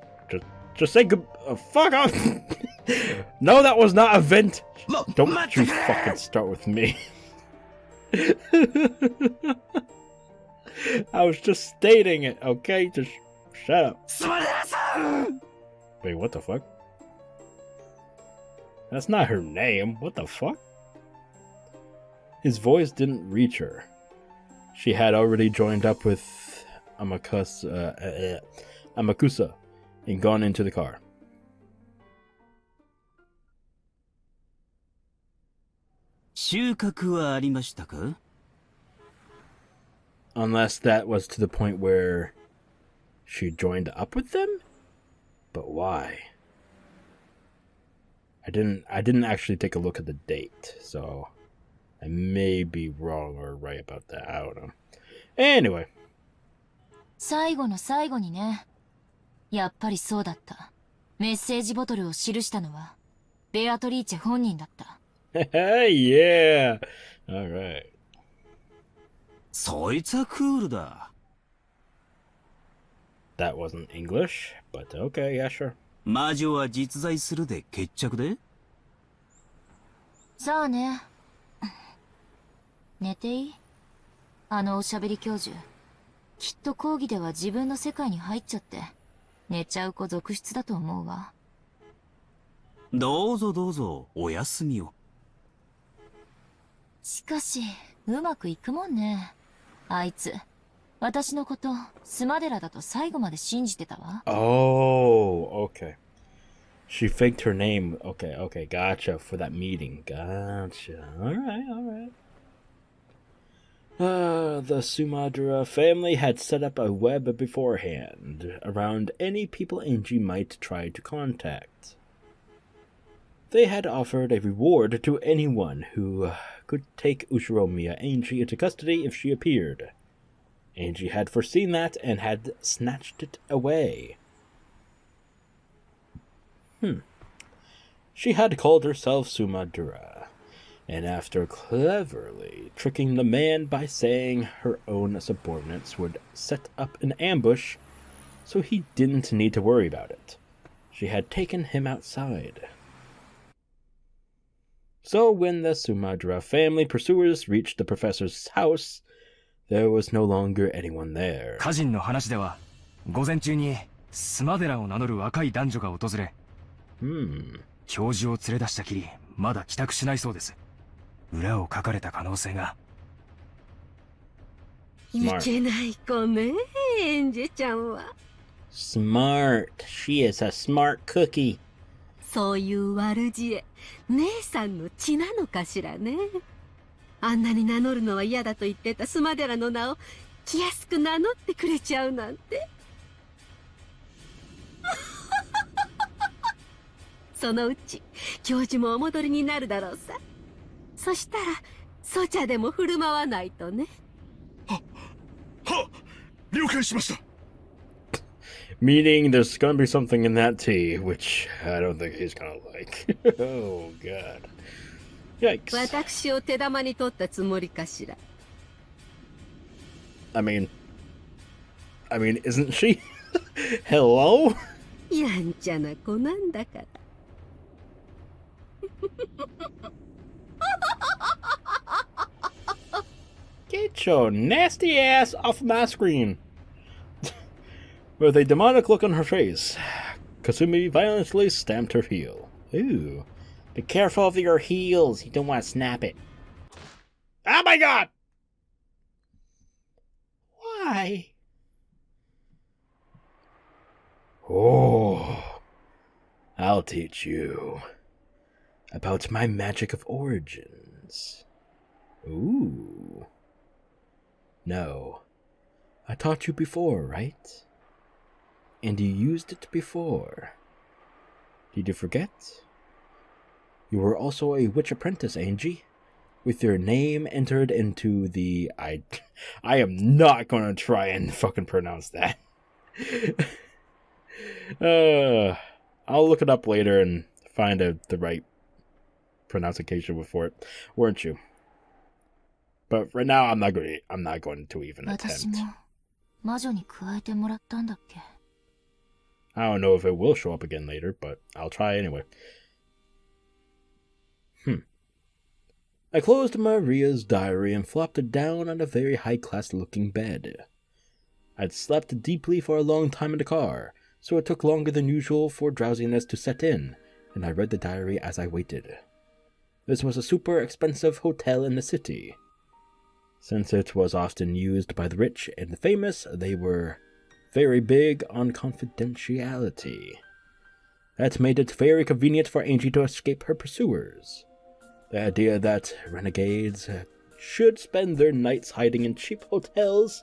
just say good. Fuck off! No, that was not a vent. Don't you fucking start with me. I was just stating it, okay? Just shut up. Wait, what the fuck? That's not her name. What the fuck? His voice didn't reach her. She had already joined up with Amakusa and gone into the car. Unless that was to the point where she joined up with them? But why? I didn't actually take a look at the date, so I may be wrong or right about that. I don't know. Anyway. 最後の最後にね。やっぱりそうだった。メッセージボトルを記したのは、ベアトリーチェ本人だった。Yeah! Alright. そいつはクールだ。That wasn't English, but okay, yeah, sure. 魔女は実在するで決着で？さあね。寝ていい？あのおしゃべり教授。きっと講義では自分の世界に入っちゃって、寝ちゃう子続出だと思うわ。どうぞどうぞ、お休みを。しかし、うまくいくもんね。あいつ、私のこと、スマデラだと最後まで信じてたわ。Oh, okay. She faked her name. Okay, okay, gotcha, for that meeting. Gotcha. Alright. The Sumadra family had set up a web beforehand around any people Ange might try to contact. They had offered a reward to anyone who could take Ushiromiya Ange into custody if she appeared. Ange had foreseen that and had snatched it away. She had called herself Sumadura, and after cleverly tricking the man by saying her own subordinates would set up an ambush so he didn't need to worry about it, she had taken him outside. So when the Sumadra family pursuers reached the professor's house, there was no longer anyone there. 家人の話では、午前中にスマデラを名乗る若い男女が訪れ、教授を連れ出したきり、まだ帰宅しないそうです。裏をかかれた可能性が。いけない子ね、エンジェちゃんは。Smart. She is a smart cookie. そういう悪知恵、姉さんの血なのかしらね。あんなに名乗るのは嫌だと言ってたスマデラの名を気安く名乗ってくれちゃうなんて。そのうち教授もお戻りになるだろうさ。そしたらソチャでも振る舞わないとね。は了解しました。Meaning there's gonna be something in that tea, which I don't think he's gonna like. Oh, God. Yikes. 私を手玉に取ったつもりかしら。I mean, isn't she? Hello? やんちゃな子なんだから。Get your nasty ass off my screen. With a demonic look on her face, Kasumi violently stamped her heel. Ooh. Be careful of your heels. You don't want to snap it. Oh my god! Cry. Oh, I'll teach you about my magic of origins. Ooh. No, I taught you before, right? And you used it before. Did you forget? You were also a witch apprentice, Ange, with your name entered into the... I am not gonna try and fucking pronounce that. I'll look it up later and find the right pronunciation for it, weren't you? But right now, I'm not going to even attempt. I don't know if it will show up again later, but I'll try anyway. I closed Maria's diary and flopped it down on a very high-class looking bed. I'd slept deeply for a long time in the car, so it took longer than usual for drowsiness to set in, and I read the diary as I waited. This was a super expensive hotel in the city. Since it was often used by the rich and the famous, they were very big on confidentiality. That made it very convenient for Ange to escape her pursuers. The idea that renegades should spend their nights hiding in cheap hotels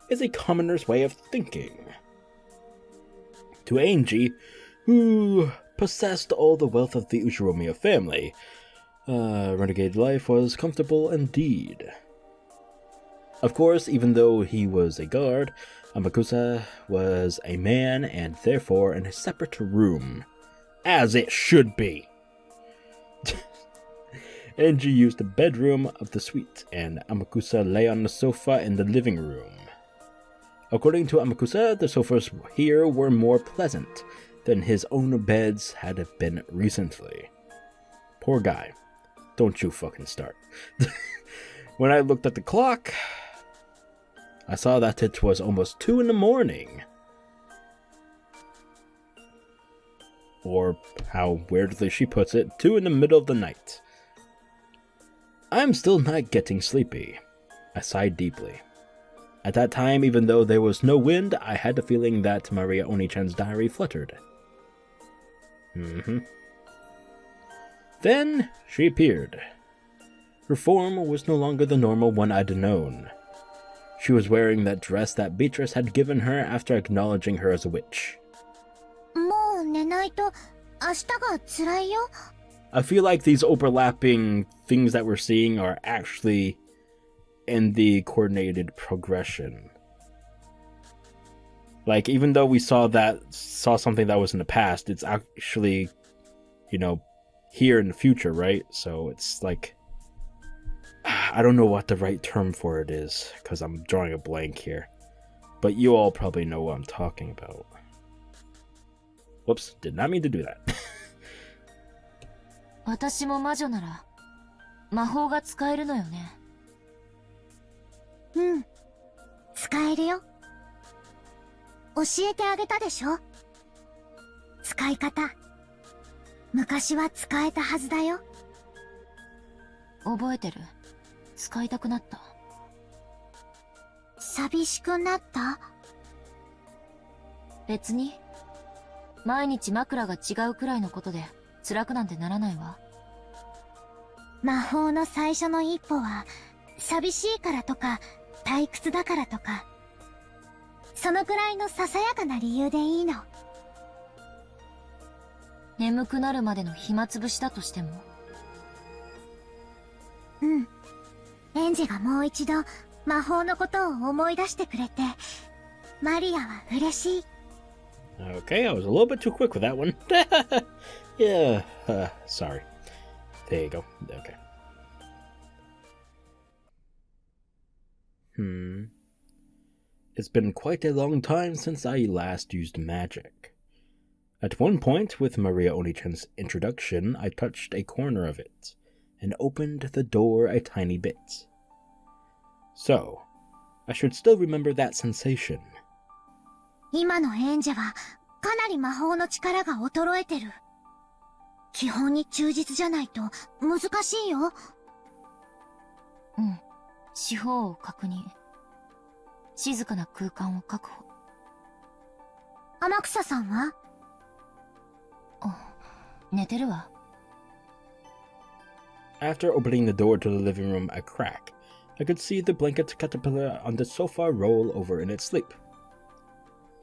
is a commoner's way of thinking. To Ange, who possessed all the wealth of the Ushiromiya family, renegade life was comfortable indeed. Of course, even though he was a guard, Amakusa was a man and therefore in a separate room. As it should be. Ange used the bedroom of the suite, and Amakusa lay on the sofa in the living room. According to Amakusa, the sofas here were more pleasant than his own beds had been recently. Poor guy. Don't you fucking start. When I looked at the clock, I saw that it was almost 2 in the morning. Or how weirdly she puts it, 2 in the middle of the night. I'm still not getting sleepy. I sighed deeply. At that time, even though there was no wind, I had the feeling that Maria Oni-chan's diary fluttered. Then she appeared. Her form was no longer the normal one I'd known. She was wearing that dress that Beatrice had given her after acknowledging her as a witch. I feel like these overlapping things that we're seeing are actually in the coordinated progression. Like, even though we saw something that was in the past, it's actually, here in the future, right? So it's like, I don't know what the right term for it is, because I'm drawing a blank here. But you all probably know what I'm talking about. Whoops, did not mean to do that. 私も魔女なら魔法が使えるのよね。うん、使えるよ。教えてあげたでしょ。使い方。昔は使えたはずだよ。覚えてる。使いたくなった。寂しくなった？別に。毎日枕が違うくらいのことで辛くなんてならないわ。魔法の最初の一歩は寂しいからとか退屈だからとか、そのくらいのささやかな理由でいいの。眠くなるまでの暇つぶしだとしても。うん。エンジがもう一度魔法のことを思い出してくれて、マリアは嬉しい。Okay, I was a little bit too quick with that one. Yeah, sorry. There you go. Okay. It's been quite a long time since I last used magic. At one point, with Maria Oni-chan's introduction, I touched a corner of it, and opened the door a tiny bit. So, I should still remember that sensation. 今のエンジェはかなり魔法の力が衰えてる。基本に忠実じゃないと難しいよ。うん。四方を確認。静かな空間を確保。天草さんは？寝てるわ。After opening the door to the living room a crack, I could see the blanket caterpillar on the sofa roll over in its sleep.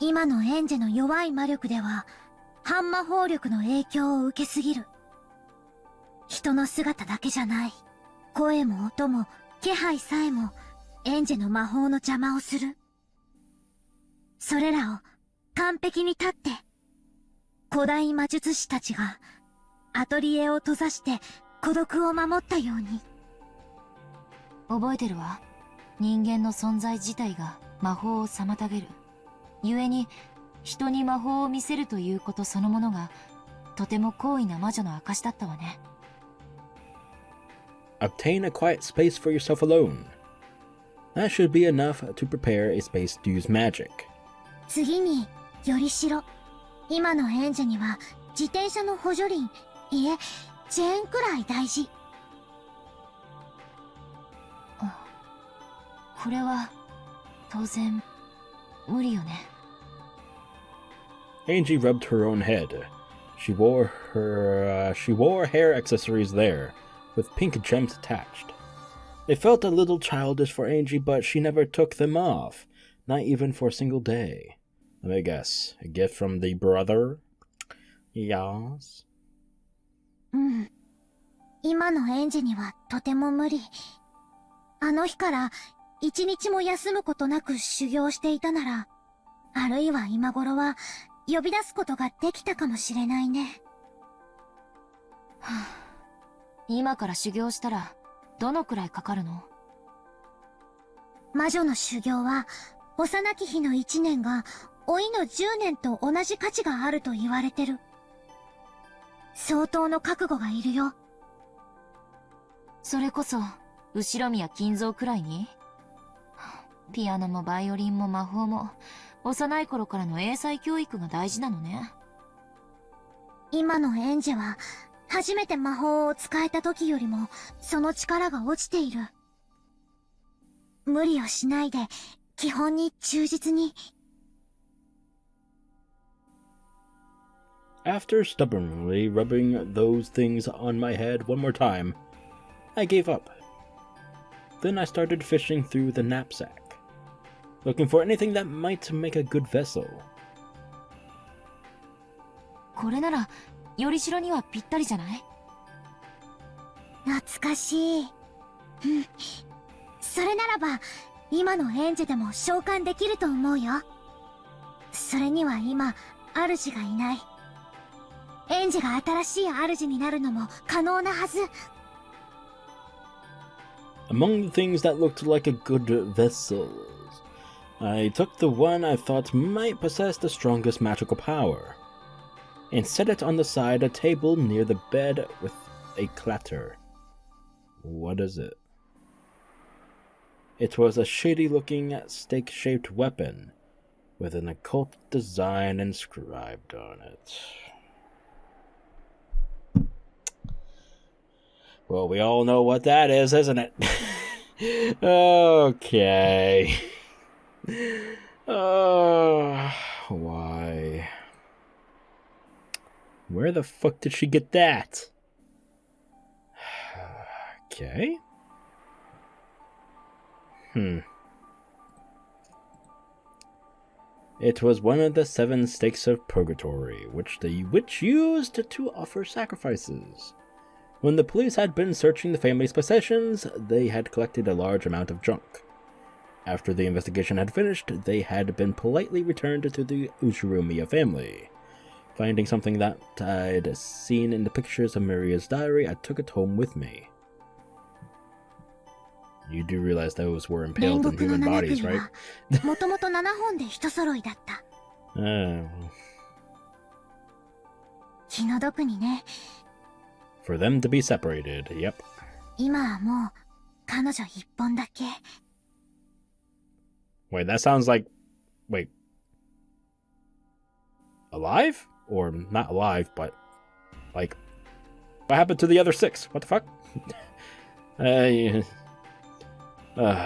今のエンジェの弱い魔力では、反魔法力の影響を受けすぎる。人の姿だけじゃない。声も音も気配さえもエンジェの魔法の邪魔をする。それらを完璧に立って、古代魔術師たちがアトリエを閉ざして孤独を守ったように。覚えてるわ。人間の存在自体が魔法を妨げる。故に人に魔法を見せるということそのものがとても高位な魔女の証だったわね。Obtain a quiet space for yourself alone. That should be enough to prepare a space to use magic. 次に、よりしろ。今のエンジェには自転車の補助輪、いえ、チェーンくらい大事。これは当然無理よね。Angie rubbed her own head. She wore hair accessories there, with pink gems attached. They felt a little childish for Angie, but she never took them off, not even for a single day. Let me guess, a gift from the brother? Yes. うん。今のエンジェにはとても無理。あの日から一日も休むことなく修行していたなら、あるいは今頃は呼び出すことができたかもしれないね。今から修行したらどのくらいかかるの？魔女の修行は幼き日の1年が老いの10年と同じ価値があると言われてる。相当の覚悟がいるよ。それこそ後ろ宮金蔵くらいに？ピアノもバイオリンも魔法も幼い頃からの英才教育が大事なのね。今のエンジェは初めて魔法を使えた時よりもその力が落ちている。無理をしないで基本に忠実に。After stubbornly rubbing those things on my head one more time, I gave up. Then I started fishing through the knapsack, looking for anything that might make a good vessel. これならよりしろにはぴったりじゃない？懐かしい。それならば今のエンジェでも召喚できると思うよ。それには今主がいない。エンジェが新しい主になるのも可能なはず。Among the things that looked like a good vessel, I took the one I thought might possess the strongest magical power, and set it on the side a table near the bed with a clatter. What is it? It was a shady-looking, stake-shaped weapon, with an occult design inscribed on it. Well, we all know what that is, isn't it? Okay. Why? Where the fuck did she get that? Okay. It was one of the 7 stakes of purgatory, which the witch used to offer sacrifices. When the police had been searching the family's possessions, they had collected a large amount of junk. After the investigation had finished, they had been politely returned to the Ushiromiya family. Finding something that I'd seen in the pictures of Maria's diary, I took it home with me. You do realize those were impaled in human bodies, right? もともと7本で一揃いだった。気の毒にね。For them to be separated, yep. 今はもう彼女一本だけ。Wait, that sounds like... Wait. Alive? Or not alive, but... Like... What happened to the other 6? What the fuck?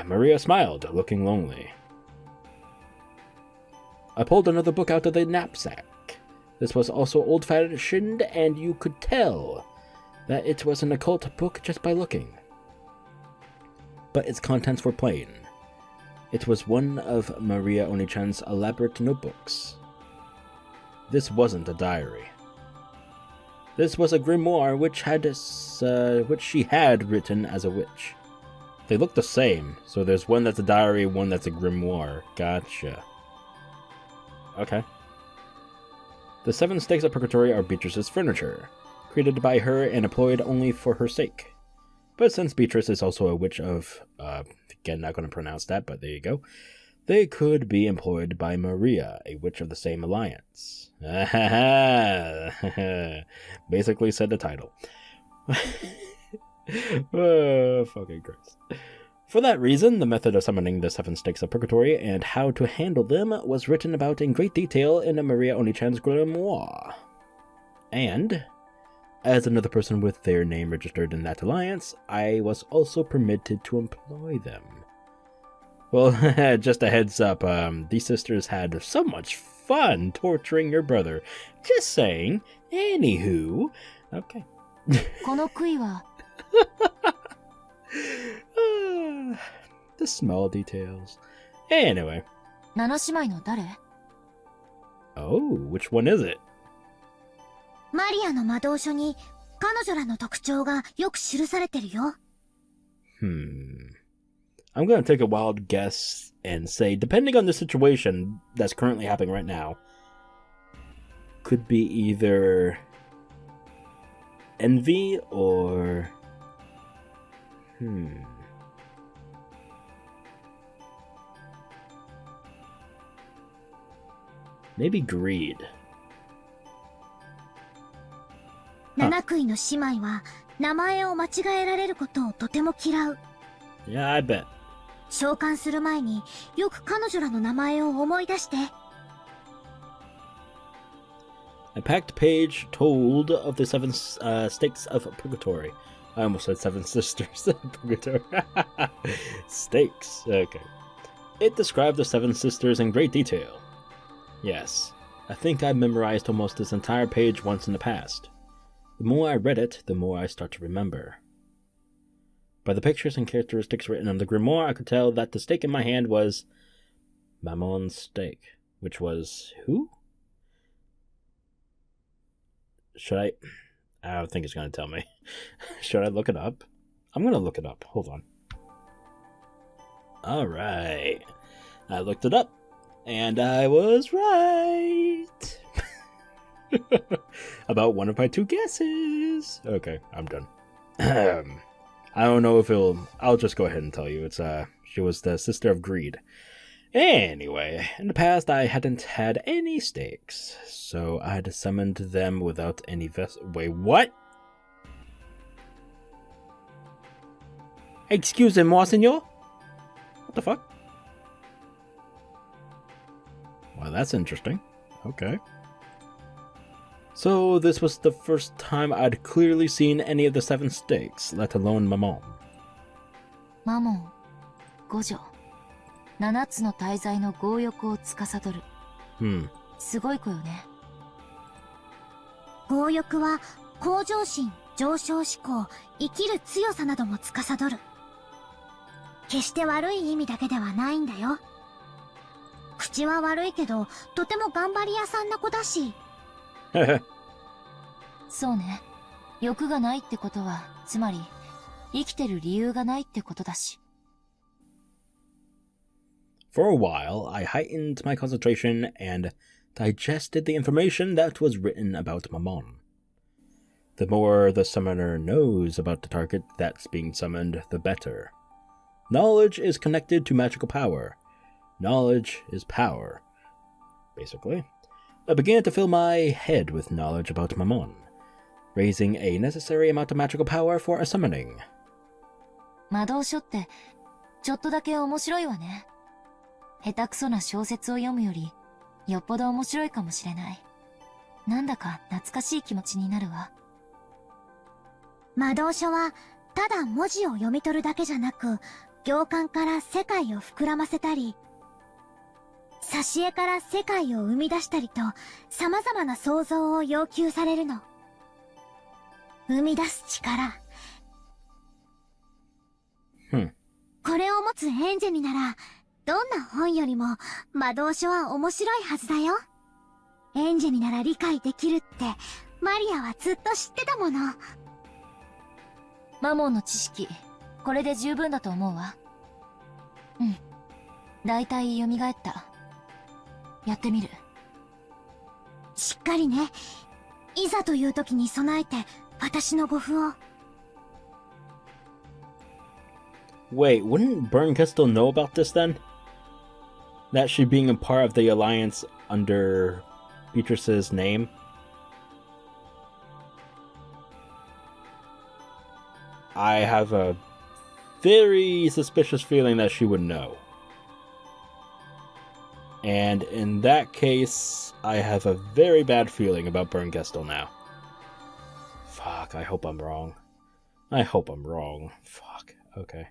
Maria smiled, looking lonely. I pulled another book out of the knapsack. This was also old-fashioned, and you could tell that it was an occult book just by looking. But its contents were plain. It was one of Maria Onichan's elaborate notebooks. This wasn't a diary. This was a grimoire which she had written as a witch. They look the same, so there's one that's a diary, one that's a grimoire. Gotcha. Okay. The 7 stakes of purgatory are Beatrice's furniture, created by her and employed only for her sake. But since Beatrice is also a witch of, again, not going to pronounce that, but there you go, they could be employed by Maria, a witch of the same alliance. Basically said the title. Oh, fucking Christ. For that reason, the method of summoning the 7 stakes of purgatory and how to handle them was written about in great detail in Maria Onichan's grimoire. And, as another person with their name registered in that alliance, I was also permitted to employ them. Well, just a heads up, these sisters had so much fun torturing your brother. Just saying. Anywho, okay. この杭は The small details. Anyway. 七姉妹の誰? Oh, which one is it? マリアの魔導書に彼女らの特徴がよく記されてるよ。I'm gonna take a wild guess and say, depending on the situation that's currently happening right now, could be either envy or... maybe greed. 七杭の姉妹は名前を間違えられることをとても嫌う。Yeah, I bet. 召喚する前によく彼女らの名前を思い出して。A packed page told of the 7 stakes of purgatory. I almost said 7 sisters of purgatory. Stakes. Okay. It described the 7 sisters in great detail. Yes, I think I memorized almost this entire page once in the past. The more I read it, the more I start to remember. By the pictures and characteristics written on the grimoire, I could tell that the stake in my hand was Mamon's stake, which was who? Should I don't think it's going to tell me. Should I look it up? I'm going to look it up. Hold on. Alright. I looked it up. And I was right. About one of my 2 guesses. Okay, I'm done. I don't know if I'll just go ahead and tell you. It's she was the sister of greed. Anyway, in the past I hadn't had any stakes, so I had summoned them without any wait, what? Excusez-moi, senor? What the fuck? Well, that's interesting. Okay. So this was the first time I'd clearly seen any of the 7 stakes, let alone Mammon. マモン、五女、7つの大罪の強欲を司る。すごい子よね。強欲は向上心、上昇志向、生きる強さなども司る。決して悪い意味だけではないんだよ。口は悪いけど、とても頑張り屋さんな子だし。そうね。欲がないってことは、つまり、生きてる理由がないってことだし。For a while, I heightened my concentration and digested the information that was written about Mammon. The more the summoner knows about the target that's being summoned, the better. Knowledge is connected to magical power. Knowledge is power. Basically, I began to fill my head with knowledge about Mammon, raising a necessary amount of magical power for a summoning. 魔導書って、ちょっとだけ面白いわね。下手くそな小説を読むより、よっぽど面白いかもしれない。なんだか懐かしい気持ちになるわ。魔導書は、ただ文字を読み取るだけじゃなく、行間から世界を膨らませたり、挿絵から世界を生み出したりと、様々な想像を要求されるの。生み出す力。これを持つエンジェになら、どんな本よりも魔導書は面白いはずだよ。エンジェになら理解できるって、マリアはずっと知ってたもの。マモンの知識、これで十分だと思うわ。うん。だいたい蘇った。やってみる。しっかりね。いざという時に備えて、私の護符を。Wait, wouldn't Bernkastel know about this then? That she being a part of the alliance under Beatrice's name? I have a very suspicious feeling that she would know. And in that case, I have a very bad feeling about Bernkastel now. Fuck, I hope I'm wrong. I hope I'm wrong. Fuck, okay.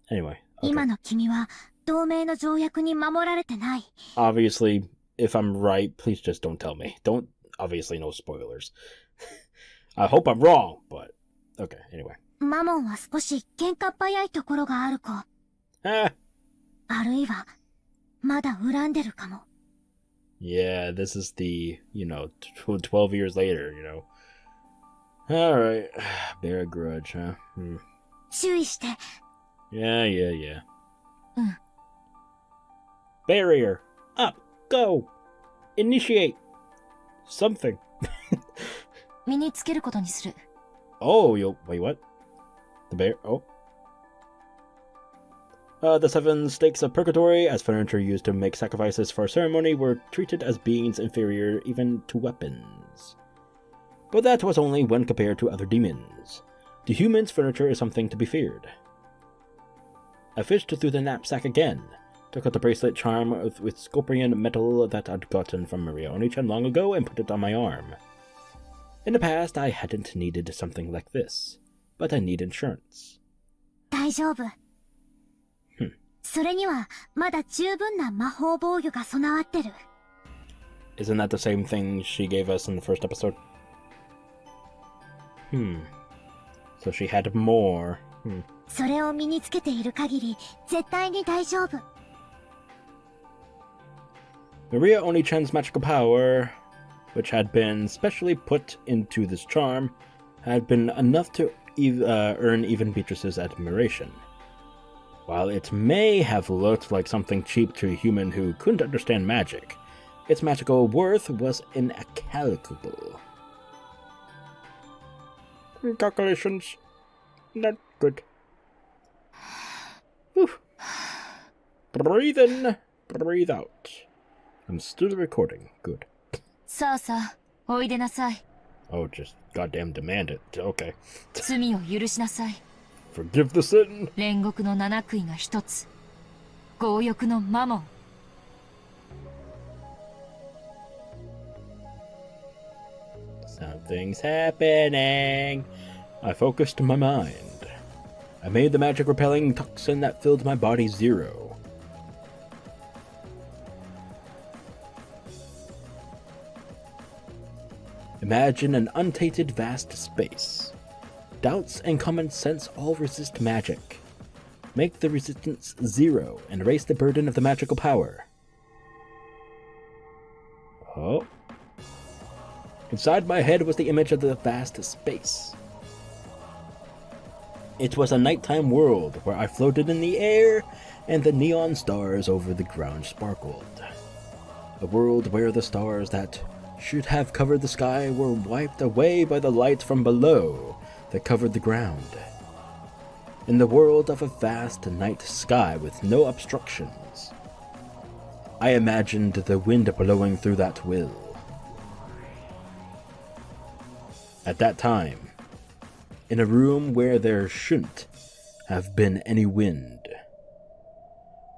Anyway. Okay. 今の君は同盟の条約に守られてない。Obviously, if I'm right, please just don't tell me. Don't, obviously no spoilers. I hope I'm wrong, but, okay, anyway. マモンは少し喧嘩っ早いところがある子。Ah. あるいは、まだ恨んでるかも。Yeah, this is the, 12 years later, Alright, bear a grudge, huh? 注意して。Yeah. Barrier! Up! Go! Initiate! Something! 身につけることにする。Oh, wait, what? The bear? Oh. The 7 stakes of purgatory, as furniture used to make sacrifices for a ceremony, were treated as beings inferior even to weapons. But that was only when compared to other demons. To humans, furniture is something to be feared. I fished through the knapsack again, took out the bracelet charm with scorpion metal that I'd gotten from Maria Oni-chan long ago and put it on my arm. In the past, I hadn't needed something like this, but I need insurance. 大丈夫。それには、まだ十分な魔法防御が備わってる。Isn't that the same thing she gave us in the first episode? So she had more. それを身につけている限り、絶対に大丈夫。Maria Oni-chan's magical power, which had been specially put into this charm, had been enough to earn even Beatrice's admiration. While it may have looked like something cheap to a human who couldn't understand magic, its magical worth was incalculable. Calculations. Not good. Whew. Breathe in, breathe out. I'm still recording. Good. さあさあ、おいでなさい。Oh, just goddamn demand it. Okay. 罪を許しなさい。Forgive the sin. 煉獄の七杭が一つ。強欲のマモン。Something's happening. I focused my mind. I made the magic repelling toxin that filled my body zero. Imagine an untainted vast space. Doubts and common sense all resist magic. Make the resistance zero and erase the burden of the magical power. Oh. Inside my head was the image of the vast space. It was a nighttime world where I floated in the air and the neon stars over the ground sparkled. A world where the stars that should have covered the sky were wiped away by the light from below that covered the ground. In the world of a vast night sky with no obstructions, I imagined the wind blowing through that will. At that time, in a room where there shouldn't have been any wind,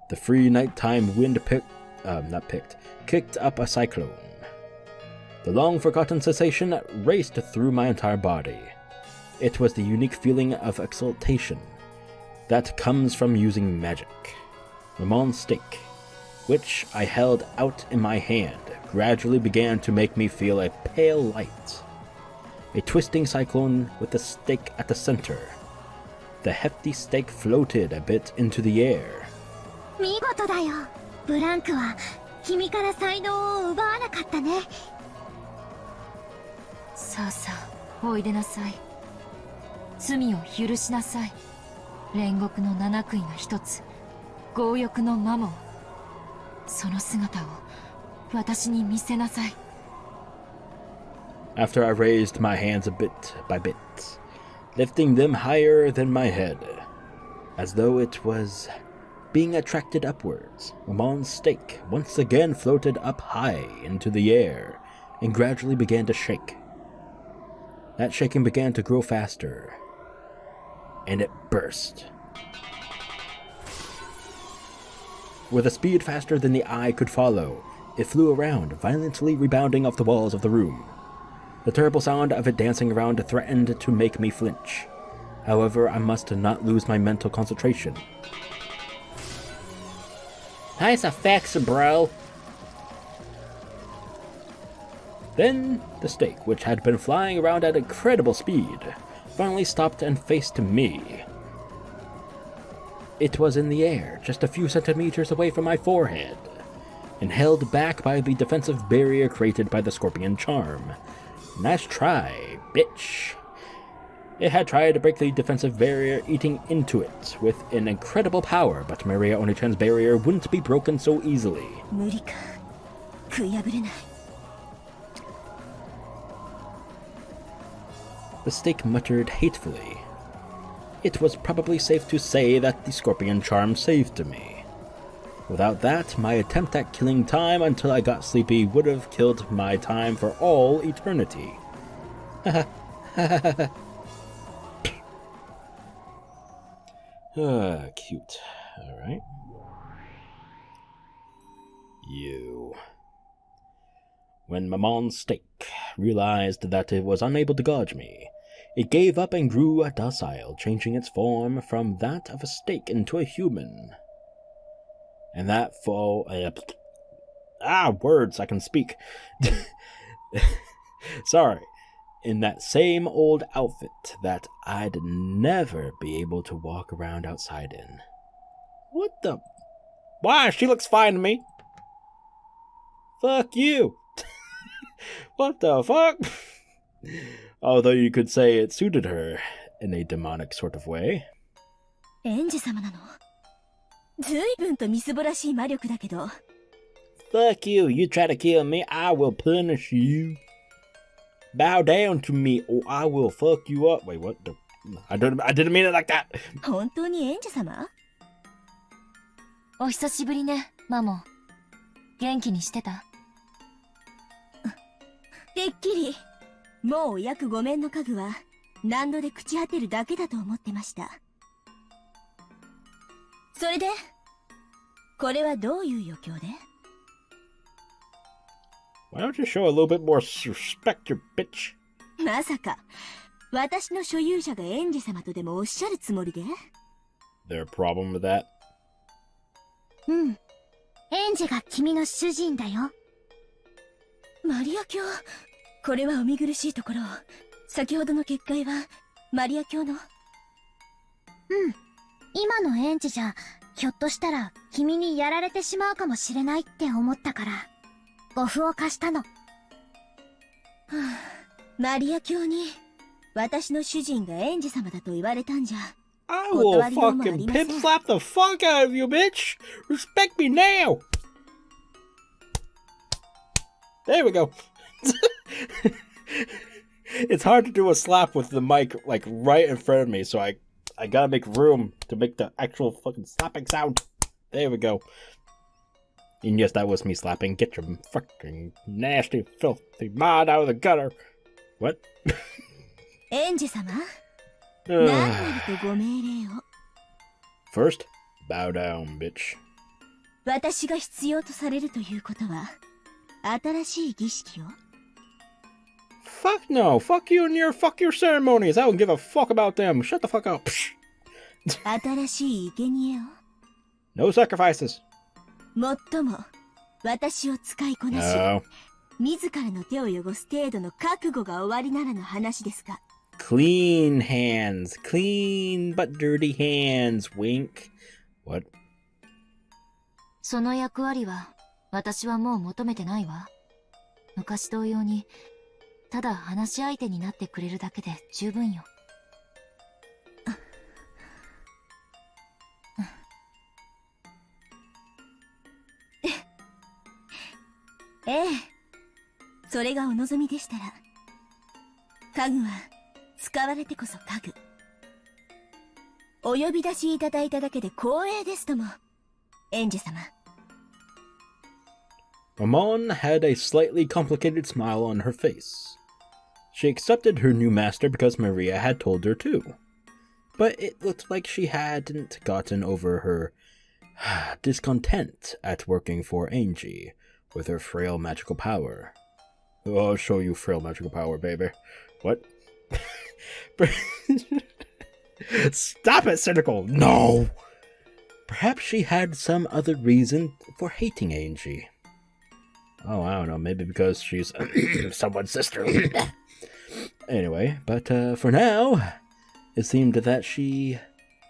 the free nighttime wind kicked up a cyclone. The long-forgotten sensation raced through my entire body. It was the unique feeling of exultation that comes from using magic. Mamon's stake, which I held out in my hand, gradually began to make me feel a pale light. A twisting cyclone with the stake at the center. The hefty stake floated a bit into the air. 見事だよ。ブランクは君から才能を奪わなかったね。さあさあ、おいでなさい。罪を許しなさい。煉獄の七悔が一つ、強欲のマモン。その姿を私に見せなさい。After I raised my hands a bit by bit, lifting them higher than my head, as though it was being attracted upwards, Mamon's stake once again floated up high into the air and gradually began to shake. That shaking began to grow faster, and it burst. With a speed faster than the eye could follow, it flew around, violently rebounding off the walls of the room. The terrible sound of it dancing around threatened to make me flinch. However, I must not lose my mental concentration. Nice effects, bro! Then, the stake, which had been flying around at incredible speed, finally stopped and faced me. It was in the air, just a few centimeters away from my forehead, and held back by the defensive barrier created by the scorpion charm. Nice try, bitch. It had tried to break the defensive barrier, eating into it with an incredible power, but Maria Onichan's barrier wouldn't be broken so easily. 無理か。食い破れない。The stake muttered hatefully. It was probably safe to say that the scorpion charm saved me. Without that, my attempt at killing time until I got sleepy would have killed my time for all eternity. Cute. Alright. You. When Mamon's stake realized that it was unable to gouge me, it gave up and grew docile, changing its form from that of a stake into a human. And that words I can speak. Sorry. In that same old outfit that I'd never be able to walk around outside in. What the? Why? She looks fine to me. Fuck you. What the fuck? Although you could say it suited her in a demonic sort of way. エンジ様なの。随分とみすぼらしい魔力だけど。Fuck you. You try to kill me, I will punish you. Bow down to me or I will fuck you up. Wait, what the? I didn't mean it like that. 本当にエンジ様？お久しぶりね、マモン。元気にしてた？てっきり、もうお役御免の家具は何度で朽ち果てるだけだと思ってました。それで、これはどういう余興で？ Why don't you show a little bit more respect, you bitch? まさか、私の所有者がエンジ様とでもおっしゃるつもりで？ There a problem with that? うん。エンジが君の主人だよ。マリア教、これはお見苦しいところ。先ほどの結界は、マリア教の。うん。今のエンジじゃ、ひょっとしたら君にやられてしまうかもしれないって思ったから、護符を貸したの。はあ、マリア教に、私の主人がエンジ様だと言われたんじゃ。I will fucking pimp slap the fuck out of you, bitch! Respect me now! There we go. It's hard to do a slap with the mic, like, right in front of me, so I gotta make room to make the actual fucking slapping sound. There we go. And yes, that was me slapping. Get your fucking nasty, filthy mind out of the gutter. What? エンジ様、何なりとご命令を。First, bow down, bitch. 私が必要とされるということは、新しい儀式を。Fuck no. Fuck you and fuck your ceremonies. I don't give a fuck about them. Shut the fuck up. 新しい生贄を。No sacrifices. もっとも、私を使いこなし、 No. 自らの手を汚す程度の覚悟が終わりならの話ですが。Clean hands. Clean but dirty hands. Wink. What? その役割は私はもう求めてないわ。昔同様にただ話し相手になってくれるだけで十分よ。ええ、それがお望みでしたら、家具は使われてこそ家具。お呼び出しいただいただけで光栄ですとも、エンジェ様。Amon had a slightly complicated smile on her face. She accepted her new master because Maria had told her to. But it looked like she hadn't gotten over her discontent at working for Ange with her frail magical power. Oh, I'll show you frail magical power, baby. What? Stop it, Cynical! No! Perhaps she had some other reason for hating Ange. Oh, I don't know, maybe because she's someone's sister. Anyway, but for now, it seemed that she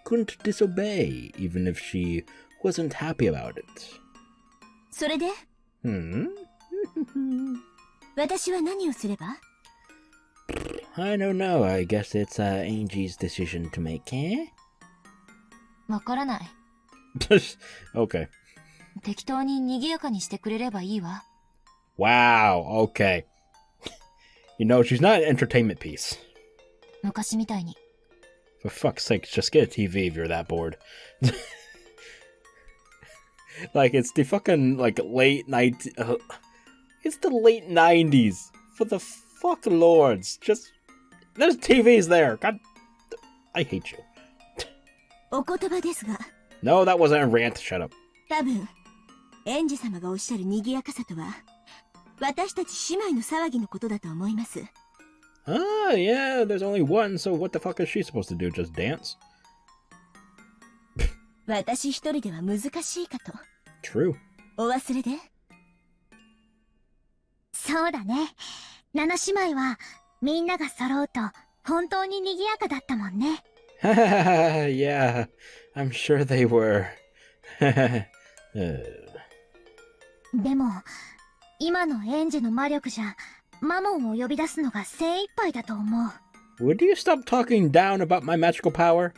couldn't disobey, even if she wasn't happy about it. それで 私は何をすれば I don't know, I guess it's Ange's decision to make, eh? わからない。Okay. 適当に賑やかにしてくれればいいわ。Wow, okay. You know, she's not an entertainment piece. 昔みたいに。For fuck's sake, just get a TV if you're that bored. Like, it's the fucking, like, late night... it's the late 90s. For the fuck lords. Just... There's TVs there. God... I hate you. お言葉ですが。 No, that wasn't a rant. Shut up. 多分、エンジェ様がおっしゃる賑やかさとは、私たち姉妹の騒ぎのことだと思います。Ah, yeah, there's only one, so what the fuck is she supposed to do? Just dance? 私一人では難しいかと。True. お忘れで。そうだね。七姉妹はみんなが揃うと本当に賑やかだったもんね。Yeah, I'm sure they were. でも、今のエンジェの魔力じゃ、マモンを呼び出すのが精一杯だと思う。Would you stop talking down about my magical power?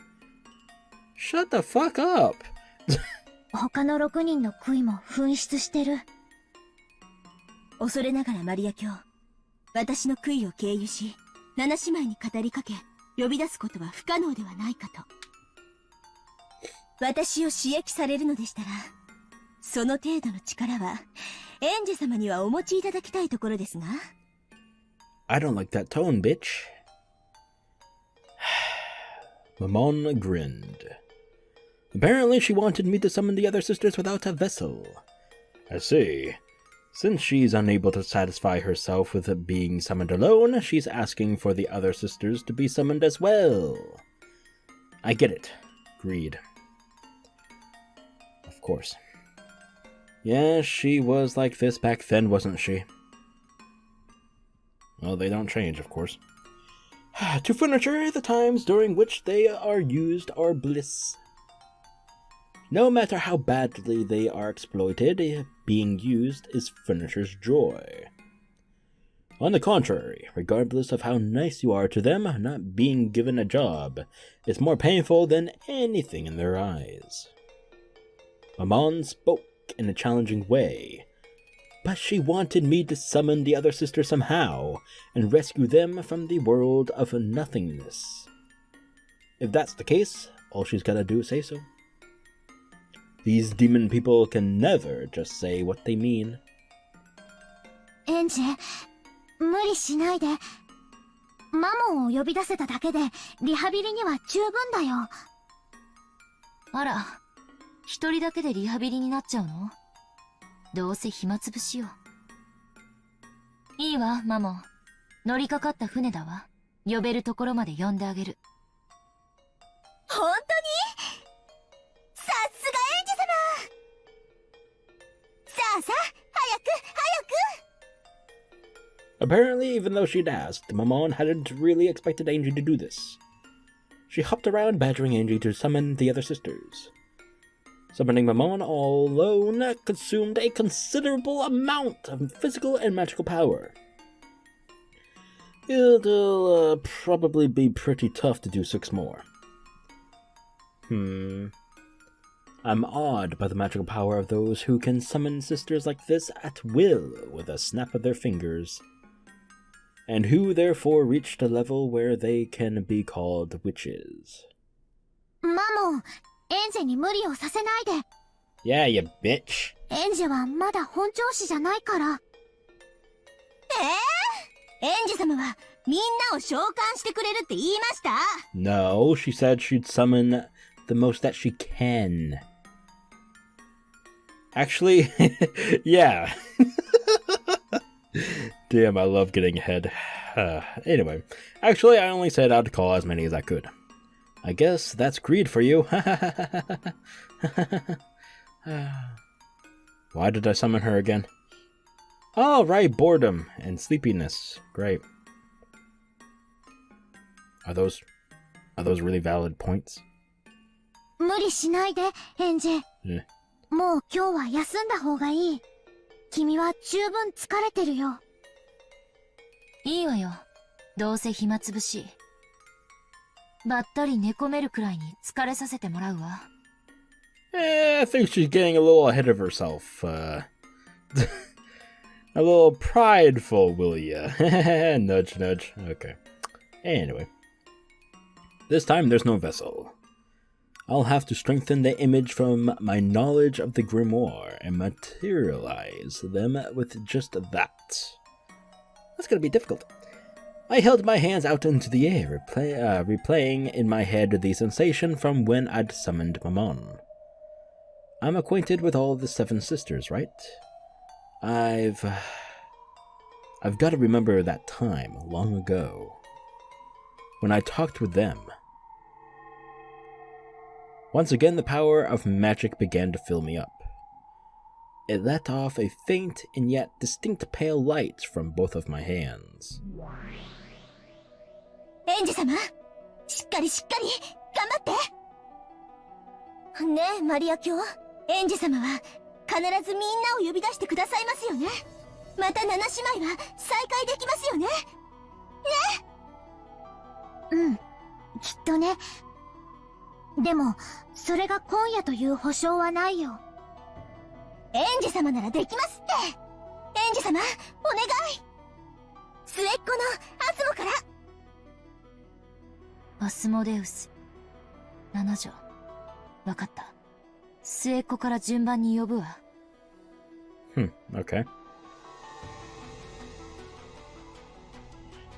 Shut the fuck up. 他の6人の悔いも紛失してる。恐れながらマリア卿、私の悔いを経由し、七姉妹に語りかけ、呼び出すことは不可能ではないかと。私を刺激されるのでしたら、その程度の力は、エンジェ様にはお持ちいただきたいところですが。I don't like that tone, bitch. Mamon grinned. Apparently she wanted me to summon the other sisters without a vessel. I see. Since she's unable to satisfy herself with being summoned alone, she's asking for the other sisters to be summoned as well. I get it. Agreed. Of course. Yeah, she was like this back then, wasn't she? Well, they don't change, of course. To furniture, the times during which they are used are bliss. No matter how badly they are exploited, being used is furniture's joy. On the contrary, regardless of how nice you are to them, not being given a job is more painful than anything in their eyes. Amon spoke in a challenging way, but she wanted me to summon the other sisters somehow and rescue them from the world of nothingness. If that's the case, all she's gotta do is say so. These demon people can never just say what they mean. エンジェ、無理しないで。マモンを呼び出せただけでリハビリには十分だよ。あら、一人だけでリハビリになっちゃうの？どうせ暇つぶしよ。いいわ、マモン。乗りかかった船だわ。呼べるところまで呼んであげる。本当に？さすがエンジェ様！ Apparently, even though she'd asked, Mammon hadn't really expected Ange to do this. She hopped around badgering Ange to summon the other sisters. Summoning Mammon all alone consumed a considerable amount of physical and magical power. It'll probably be pretty tough to do 6 more. I'm awed by the magical power of those who can summon sisters like this at will with a snap of their fingers, and who therefore reached a level where they can be called witches. Mammon, Ange に無理をさせないで。Yeah, you bitch. Ange はまだ本調子じゃないから。エンジ様はみんなを召喚してくれるって言いました？ No, she said she'd summon the most that she can. Actually, yeah. Damn, I love getting ahead. Anyway, actually, I only said I'd call as many as I could. I guess that's greed for you. Why did I summon her again? Oh, right, boredom and sleepiness. Great. Are those really valid points? 無理しないで、エンジェ。もう今日は休んだ方がいい。君は十分疲れてるよ。いいわよ。どうせ暇つぶし。ばったり寝込めるくらいに疲れさせてもらうわ。I think she's getting a little ahead of herself. A little prideful, will ya? Nudge, nudge. Okay. Anyway. This time there's no vessel. I'll have to strengthen the image from my knowledge of the grimoire and materialize them with just that. That's gonna be difficult. I held my hands out into the air, replaying in my head the sensation from when I'd summoned Mammon. I'm acquainted with all the 7 sisters, right? I've got to remember that time long ago when I talked with them. Once again, the power of magic began to fill me up. It let off a faint and yet distinct pale light from both of my hands. エンジ様、しっかりしっかり頑張って。ねえ、マリア卿、エンジ様は必ずみんなを呼び出してくださいますよね。また7姉妹は再会できますよね。ね。きっとね。でも、それが今夜という保証はないよ。エンジ様ならできますって。エンジ様、お願い。末っ子のアスモから。アスモデウス。7女。わかった。末っ子から順番に呼ぶわ。Okay.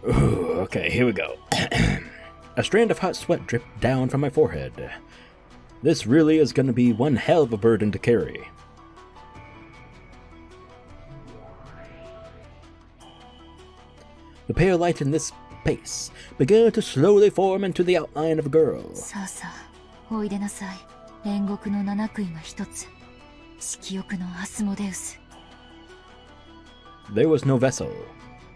Ooh, okay, here we go. A strand of hot sweat dripped down from my forehead. This really is going to be one hell of a burden to carry. The pale light in this space began to slowly form into the outline of a girl. さあさあ、おいでなさい。煉獄の七杭が一つ。色欲のアスモデウス。There was no vessel.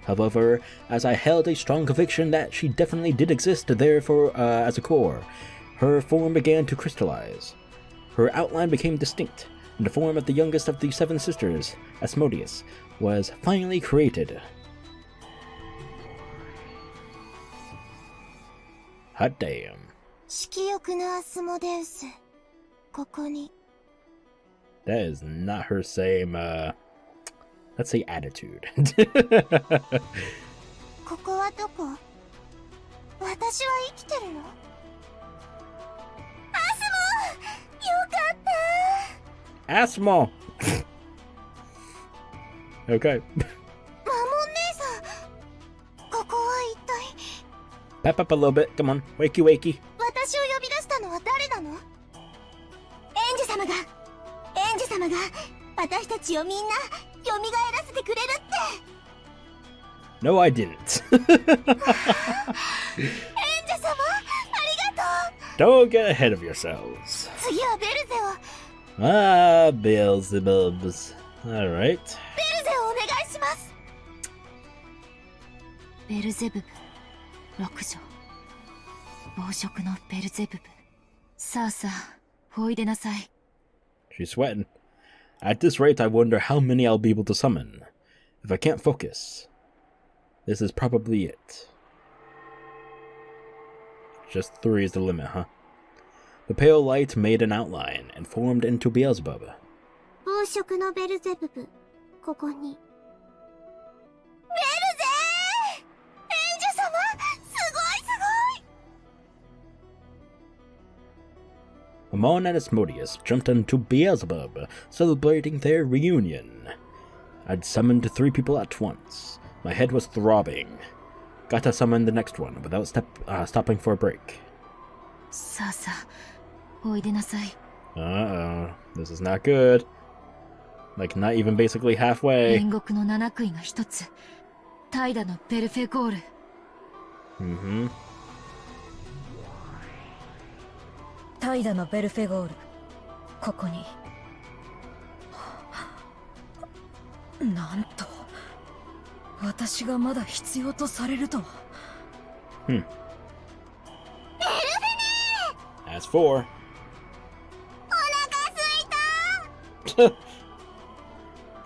However, as I held a strong conviction that she definitely did exist there as a core, her form began to crystallize. Her outline became distinct, and the form of the youngest of the 7 sisters, Asmodeus, was finally created. Hot damn. 色欲のアスモデウス。ここに。That is not her same, let's say attitude. ここはどこ？私は生きてるの？アスモ！よかった！ Asmo! Okay. マモン姉さん、ここは一体。 Pep up a little bit. Come on. Wakey wakey. 私を呼び出したのは誰なの？エンジ様が私たちをみんな蘇らせてくれるって。 No, I didn't. エンジ様、ありがとう。 Don't get ahead of yourselves. 次はベルゼを。Ah, Beelzebubs. Alright. ベルゼをお願いします。ベルゼブブ6条暴食のベルゼブブさあさあおいでなさい She's sweating. At this rate, I wonder how many I'll be able to summon. If I can't focus, this is probably it. Just 3 is the limit, huh? The pale light made an outline and formed into Beelzebub. 暴食のベルゼブブ、ここに。ベルゼー！エンジェ様！すごいすごい！ Amon and Asmodeus jumped into Beelzebub, celebrating their reunion. I'd summoned 3 people at once. My head was throbbing. Gotta summon the next one without stopping for a break. さあさあおいでなさい Uh-oh. This is not good. Like, not even basically halfway. 煉獄の七杭が一つ怠惰のベルフェゴール Mm-hmm. 怠惰のベルフェゴール、ここに。なんと、私がまだ必要とされるとは。As for... じ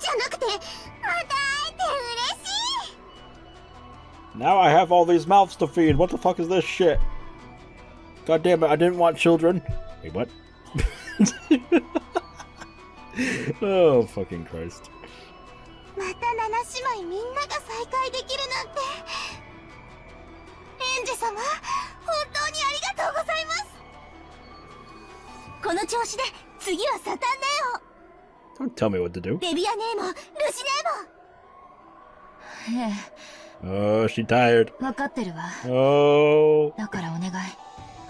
ゃなくて、また会えて嬉しい！ Now I have all these mouths to feed. What the fuck is this shit? God damn it, I didn't want children. Wait, what? Oh, fucking Christ. また七姉妹みんなが再会できるなんて。エンジェ様、本当にありがとうございます。この調子で次はサタンネ Don't tell me what to do. オ、デビアネーモ、ルシネーモ。ええ Oh, she tired. 分かってるわ Oh. だからお願い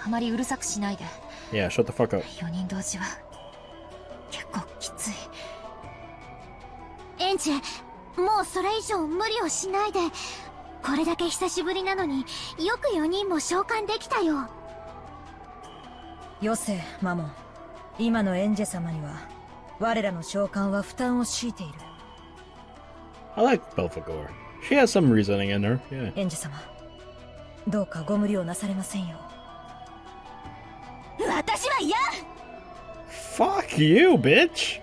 あまりうるさくしないで Yeah, shut the fuck up. 4人同時は結構きついエンジェ、もうそれ以上無理をしないで。これだけ久しぶりなのによく4人も召喚できたよ。よせ、マモン。今のエンジェ様には我らの召喚は負担を強いている。 I like Belphegor. She has some reasoning in her, yeah. エンジェ様、どうかご無理をなされませんよ。私は嫌。 Fuck you, bitch!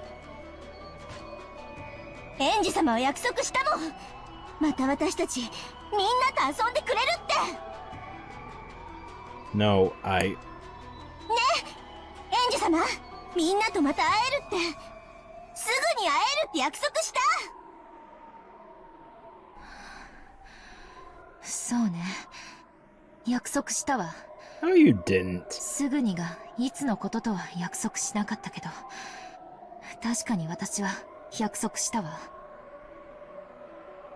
エンジ様は約束したもん。また私たちみんなと遊んでくれるって。 No, エンジ様、みんなとまた会えるって。すぐに会えるって約束した。そうね約束したわ No, you didn't. すぐにがいつのこととは約束しなかったけど確かに私は約束したわ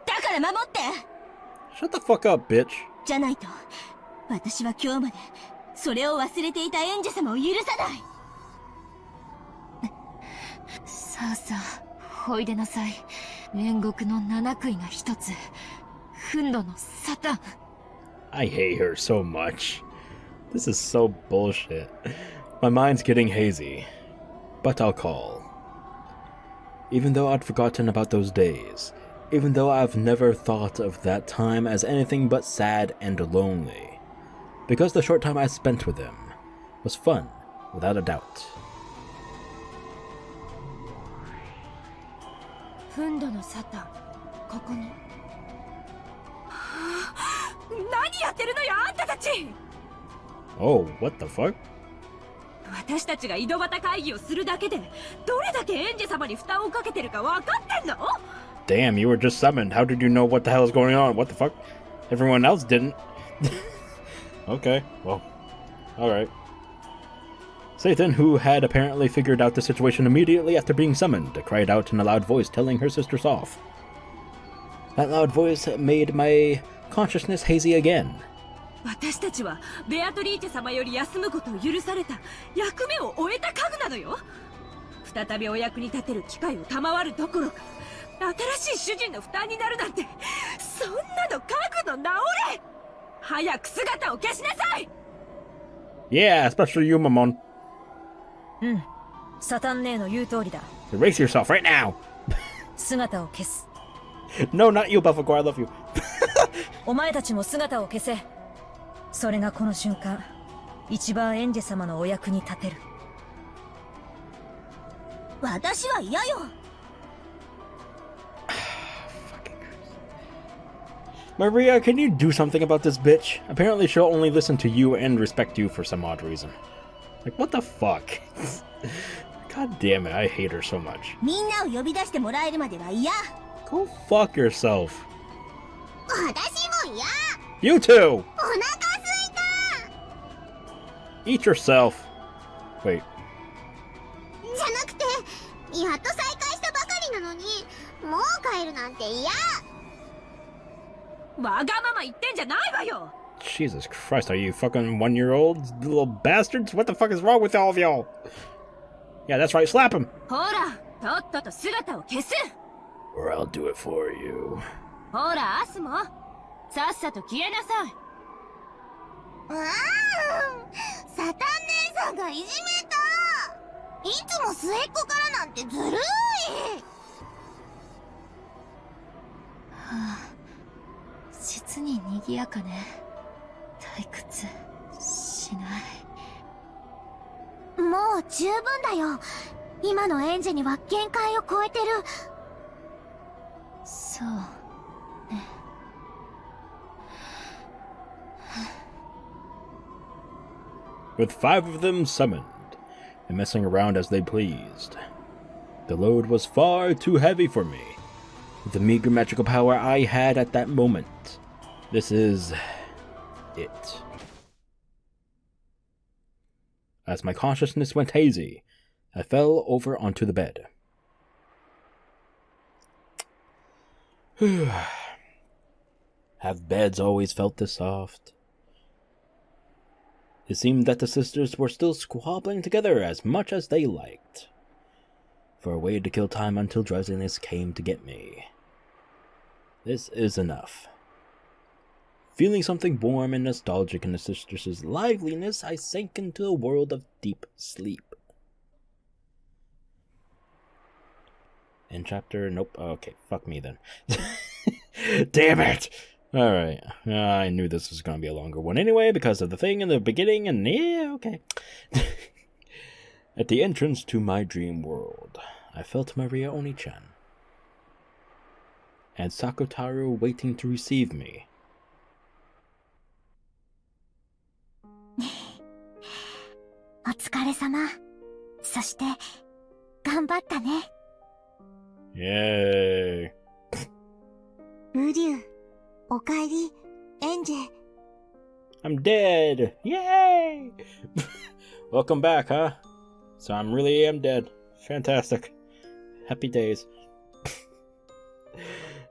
だから守って。 Shut the fuck up, bitch. じゃないと私は今日までそれを忘れていたエンジェ様を許さない。さあさあおいでなさい煉獄の七杭が一つ憤怒のサタン I hate her so much. This is so bullshit. My mind's getting hazy. But I'll call. Even though I'd forgotten about those days, even though I've never thought of that time as anything but sad and lonely, because the short time I spent with him was fun, without a doubt. 憤怒のサタンここに何やってるのよあんたたち Oh, what the fuck? 私たちが井戸端会議をするだけでどれだけエンジェ様に負担をかけてるか分かってんの Damn, you were just summoned. How did you know what the hell is going on? What the fuck? Everyone else didn't. Okay, well, alright. Satan, who had apparently figured out the situation immediately after being summoned, cried out in a loud voice, telling her sisters off. That loud voice made my consciousness hazy again. 私たちはベアトリーチェ様より休むことを許された役目を終えた家具なのよ。再びお役に立てる機会を賜るどころか新しい主人の負担になるなんてそんなの家具の直れ。早く姿を消しなさい。 Yeah, especially you, Mamon. うん、サタン姉の言う通りだ。 Erase yourself right now. 姿を消す。 No, not you, Belphegor. I love you. お前たちも姿を消せ。それがこの瞬間、一番エンジェ様のお役に立てる。私は嫌よ。Maria, can you do something about this bitch? Apparently she'll only listen to you and respect you for some odd reason. Like, what the fuck? God damn it, I hate her so much. みんなを呼び出してもらえるまでは嫌。Go fuck yourself. 私も嫌。 You too! お腹すいた。 Eat yourself. Wait. じゃなくて、やっと再会したばかりなのに、もう帰るなんて嫌。わがまま言ってんじゃないわよ。 Jesus Christ, are you fucking 1-year-olds? Little bastards? What the fuck is wrong with all of y'all? Yeah, that's right, slap him! ほら、とっとと姿を消す。 Or I'll do it for you. ほら、アスもさっさと消えなさい。サタン姉さんがいじめた。いつも末っ子からなんてずるい。はあ、実に賑やかね。退屈しない。もう十分だよ。今のエンジェには限界を超えてる。そうね。With 5 of them summoned, and messing around as they pleased, the load was far too heavy for me. With the meager magical power I had at that moment, this is it. As my consciousness went hazy, I fell over onto the bed. Have beds always felt this soft? It seemed that the sisters were still squabbling together as much as they liked, for a way to kill time until drowsiness came to get me. This is enough. Feeling something warm and nostalgic in the sisters' liveliness, I sank into a world of deep sleep. End chapter? Nope. Okay, fuck me then. Damn it! Alright. I knew this was gonna be a longer one anyway, because of the thing in the beginning, and yeah, okay. At the entrance to my dream world, I felt Maria Oni-chan and Sakotaro waiting to receive me. お疲れ様。そして、頑張ったね。Yay. ウリュウ、おかえり、エンジェ。I'm dead! Yay! Welcome back, huh? So I'm really am dead. Fantastic. Happy days.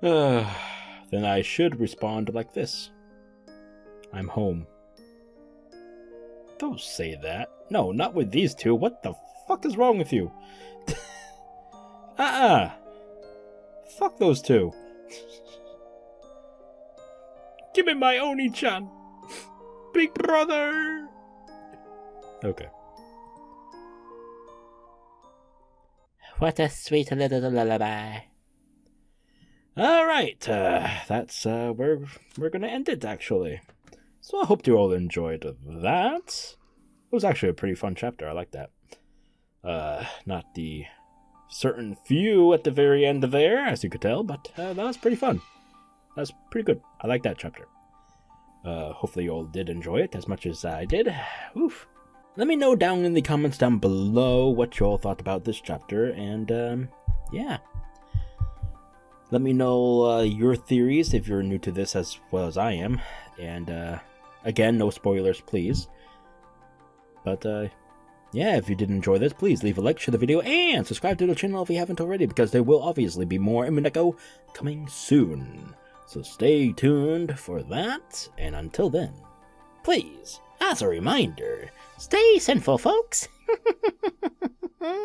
Then I should respond like this. I'm home. Don't say that. No, not with these two. What the fuck is wrong with you? Fuck those two. Give me my Oni-chan. Big brother. Okay. What a sweet little lullaby. Alright, that's where we're gonna end it, actually. So I hope you all enjoyed that. It was actually a pretty fun chapter, I like that. Not the certain few at the very end there, as you could tell, but that was pretty fun. That's pretty good. I like that chapter. Hopefully you all did enjoy it as much as I did. Oof. Let me know down in the comments down below what you all thought about this chapter, and yeah. Let me know your theories if you're new to this as well as I am. And again, no spoilers, please. But yeah, if you did enjoy this, please leave a like, share the video, and subscribe to the channel if you haven't already, because there will obviously be more Umineko coming soon. So stay tuned for that, and until then, please, as a reminder, stay sinful, folks!